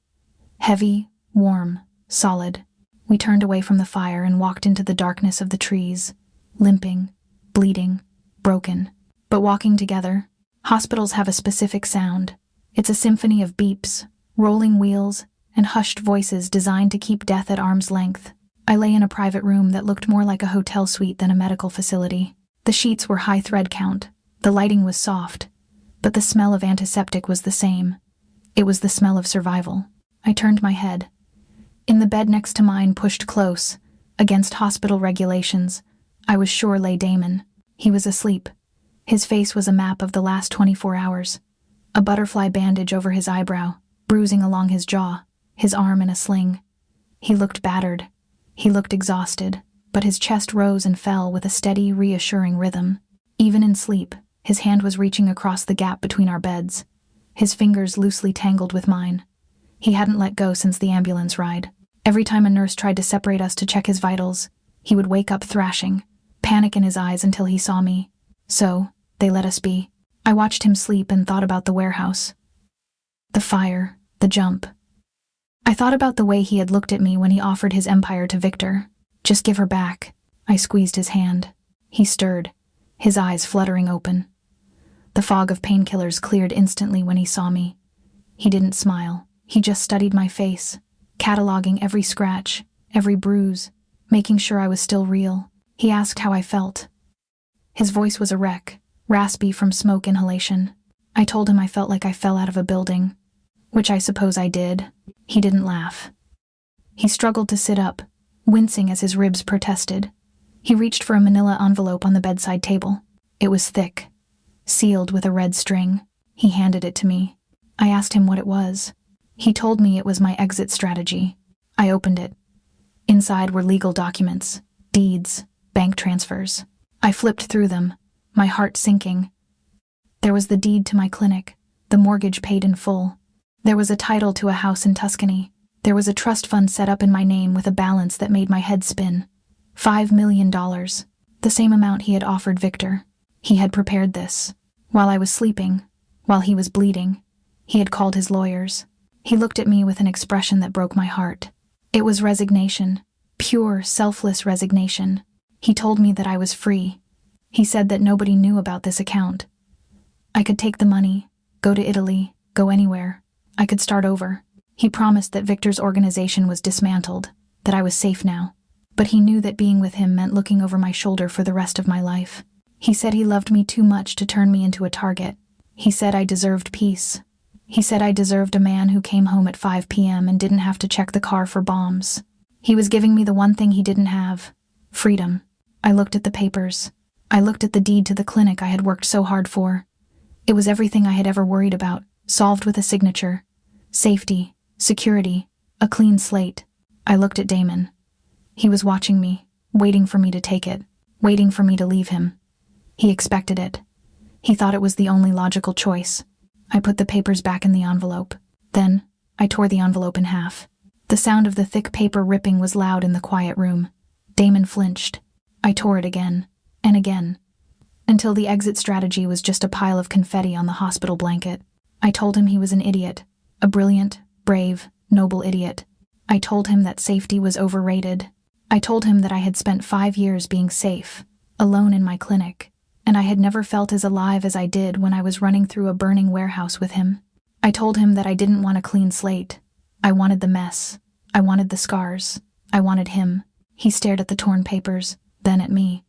Heavy, warm, solid. We turned away from the fire and walked into the darkness of the trees, limping, bleeding, broken. But walking together, hospitals have a specific sound. It's a symphony of beeps, rolling wheels, and hushed voices designed to keep death at arm's length. I lay in a private room that looked more like a hotel suite than a medical facility. The sheets were high thread count, the lighting was soft, but the smell of antiseptic was the same. It was the smell of survival. I turned my head. In the bed next to mine, pushed close, against hospital regulations, I was sure lay Damon. He was asleep. His face was a map of the last 24 hours. A butterfly bandage over his eyebrow, bruising along his jaw, his arm in a sling. He looked battered. He looked exhausted, but his chest rose and fell with a steady, reassuring rhythm. Even in sleep, his hand was reaching across the gap between our beds, his fingers loosely tangled with mine. He hadn't let go since the ambulance ride. Every time a nurse tried to separate us to check his vitals, he would wake up thrashing, panic in his eyes until he saw me. So, they let us be. I watched him sleep and thought about the warehouse. The fire, the jump. I thought about the way he had looked at me when he offered his empire to Victor. Just give her back. I squeezed his hand. He stirred, his eyes fluttering open. The fog of painkillers cleared instantly when he saw me. He didn't smile. He just studied my face, cataloging every scratch, every bruise, making sure I was still real. He asked how I felt. His voice was a wreck, raspy from smoke inhalation. I told him I felt like I fell out of a building, which I suppose I did. He didn't laugh. He struggled to sit up, wincing as his ribs protested. He reached for a manila envelope on the bedside table. It was thick, sealed with a red string. He handed it to me. I asked him what it was. He told me it was my exit strategy. I opened it. Inside were legal documents, deeds, bank transfers. I flipped through them, my heart sinking. There was the deed to my clinic, the mortgage paid in full. There was a title to a house in Tuscany. There was a trust fund set up in my name with a balance that made my head spin. $5 million, the same amount he had offered Victor. He had prepared this. While I was sleeping, while he was bleeding, he had called his lawyers. He looked at me with an expression that broke my heart. It was resignation, pure, selfless resignation. He told me that I was free. He said that nobody knew about this account. I could take the money, go to Italy, go anywhere. I could start over. He promised that Victor's organization was dismantled, that I was safe now. But he knew that being with him meant looking over my shoulder for the rest of my life. He said he loved me too much to turn me into a target. He said I deserved peace. He said I deserved a man who came home at 5 p.m. and didn't have to check the car for bombs. He was giving me the one thing he didn't have: freedom. I looked at the papers. I looked at the deed to the clinic I had worked so hard for. It was everything I had ever worried about, solved with a signature. Safety, security, a clean slate. I looked at Damon. He was watching me, waiting for me to take it, waiting for me to leave him. He expected it. He thought it was the only logical choice. I put the papers back in the envelope. Then, I tore the envelope in half. The sound of the thick paper ripping was loud in the quiet room. Damon flinched. I tore it again, and again, until the exit strategy was just a pile of confetti on the hospital blanket. I told him he was an idiot, a brilliant, brave, noble idiot. I told him that safety was overrated. I told him that I had spent 5 years being safe, alone in my clinic, and I had never felt as alive as I did when I was running through a burning warehouse with him. I told him that I didn't want a clean slate. I wanted the mess. I wanted the scars. I wanted him. He stared at the torn papers, then at me.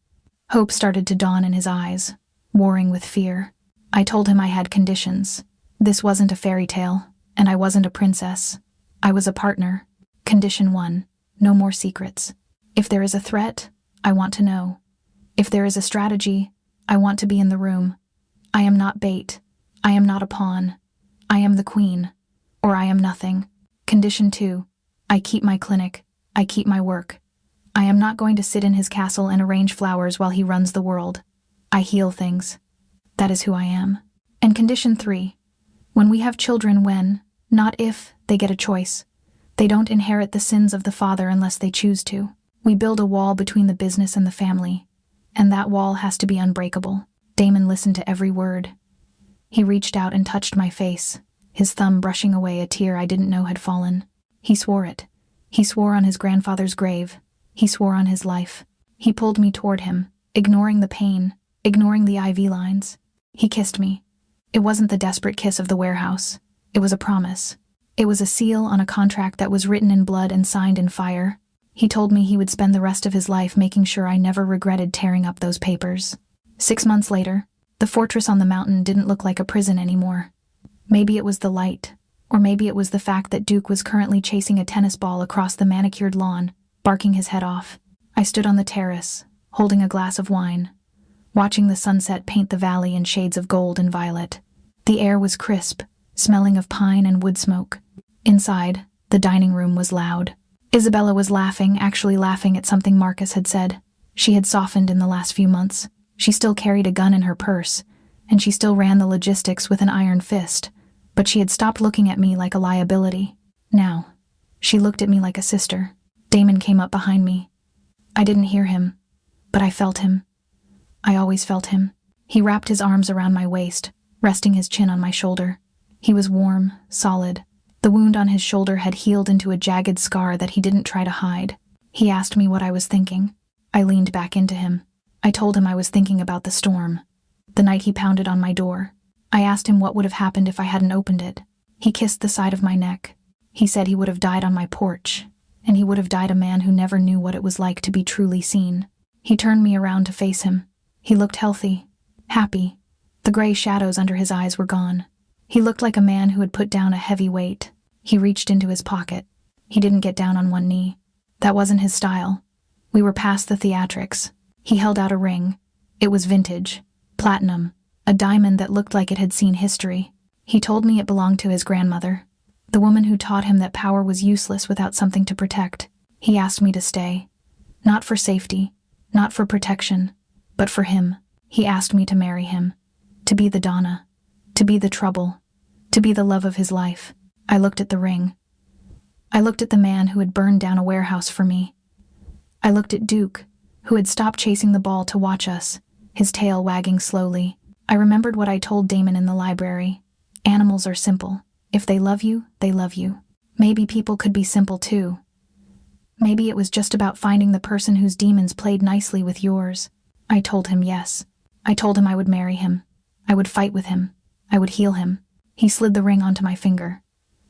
Hope started to dawn in his eyes, warring with fear. I told him I had conditions. This wasn't a fairy tale, and I wasn't a princess. I was a partner. Condition 1, no more secrets. If there is a threat, I want to know. If there is a strategy, I want to be in the room. I am not bait. I am not a pawn. I am the queen, or I am nothing. Condition 2, I keep my clinic. I keep my work. I am not going to sit in his castle and arrange flowers while he runs the world. I heal things. That is who I am. And condition 3, when we have children, when, not if, they get a choice. They don't inherit the sins of the father unless they choose to. We build a wall between the business and the family, and that wall has to be unbreakable. Damon listened to every word. He reached out and touched my face, his thumb brushing away a tear I didn't know had fallen. He swore it. He swore on his grandfather's grave. He swore on his life. He pulled me toward him, ignoring the pain, ignoring the IV lines. He kissed me. It wasn't the desperate kiss of the warehouse. It was a promise. It was a seal on a contract that was written in blood and signed in fire. He told me he would spend the rest of his life making sure I never regretted tearing up those papers. 6 months later, the fortress on the mountain didn't look like a prison anymore. Maybe it was the light, or maybe it was the fact that Duke was currently chasing a tennis ball across the manicured lawn, barking his head off. I stood on the terrace, holding a glass of wine, watching the sunset paint the valley in shades of gold and violet. The air was crisp, smelling of pine and wood smoke. Inside, the dining room was loud. Isabella was laughing, actually laughing at something Marcus had said. She had softened in the last few months. She still carried a gun in her purse, and she still ran the logistics with an iron fist, but she had stopped looking at me like a liability. Now, she looked at me like a sister. Damon came up behind me. I didn't hear him, but I felt him. I always felt him. He wrapped his arms around my waist, resting his chin on my shoulder. He was warm, solid. The wound on his shoulder had healed into a jagged scar that he didn't try to hide. He asked me what I was thinking. I leaned back into him. I told him I was thinking about the storm. The night he pounded on my door. I asked him what would have happened if I hadn't opened it. He kissed the side of my neck. He said he would have died on my porch, and he would have died a man who never knew what it was like to be truly seen. He turned me around to face him. He looked healthy, happy. The gray shadows under his eyes were gone. He looked like a man who had put down a heavy weight. He reached into his pocket. He didn't get down on one knee. That wasn't his style. We were past the theatrics. He held out a ring. It was vintage, platinum, a diamond that looked like it had seen history. He told me it belonged to his grandmother, the woman who taught him that power was useless without something to protect. He asked me to stay. Not for safety, not for protection, but for him. He asked me to marry him, to be the Donna, to be the trouble, to be the love of his life. I looked at the ring. I looked at the man who had burned down a warehouse for me. I looked at Duke, who had stopped chasing the ball to watch us, his tail wagging slowly. I remembered what I told Damon in the library. Animals are simple. If they love you, they love you. Maybe people could be simple too. Maybe it was just about finding the person whose demons played nicely with yours. I told him yes. I told him I would marry him. I would fight with him. I would heal him. He slid the ring onto my finger.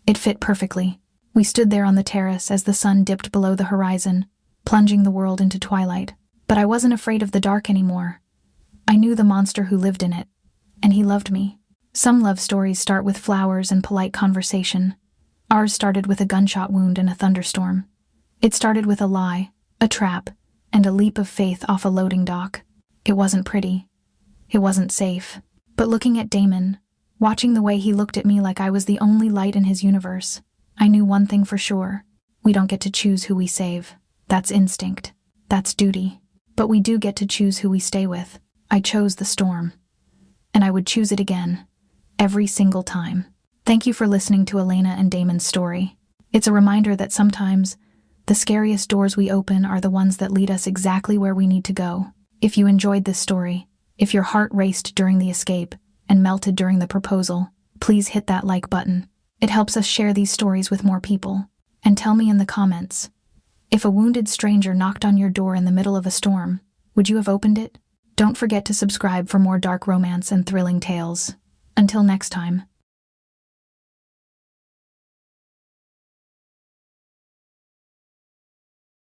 It fit perfectly. We stood there on the terrace as the sun dipped below the horizon, plunging the world into twilight. But I wasn't afraid of the dark anymore. I knew the monster who lived in it, and he loved me. Some love stories start with flowers and polite conversation. Ours started with a gunshot wound and a thunderstorm. It started with a lie, a trap, and a leap of faith off a loading dock. It wasn't pretty. It wasn't safe. But looking at Damon, watching the way he looked at me like I was the only light in his universe, I knew one thing for sure. We don't get to choose who we save. That's instinct. That's duty. But we do get to choose who we stay with. I chose the storm. And I would choose it again. Every single time. Thank you for listening to Elena and Damon's story. It's a reminder that sometimes the scariest doors we open are the ones that lead us exactly where we need to go. If you enjoyed this story, if your heart raced during the escape and melted during the proposal, please hit that like button. It helps us share these stories with more people. And tell me in the comments, if a wounded stranger knocked on your door in the middle of a storm, would you have opened it? Don't forget to subscribe for more dark romance and thrilling tales. Until next time.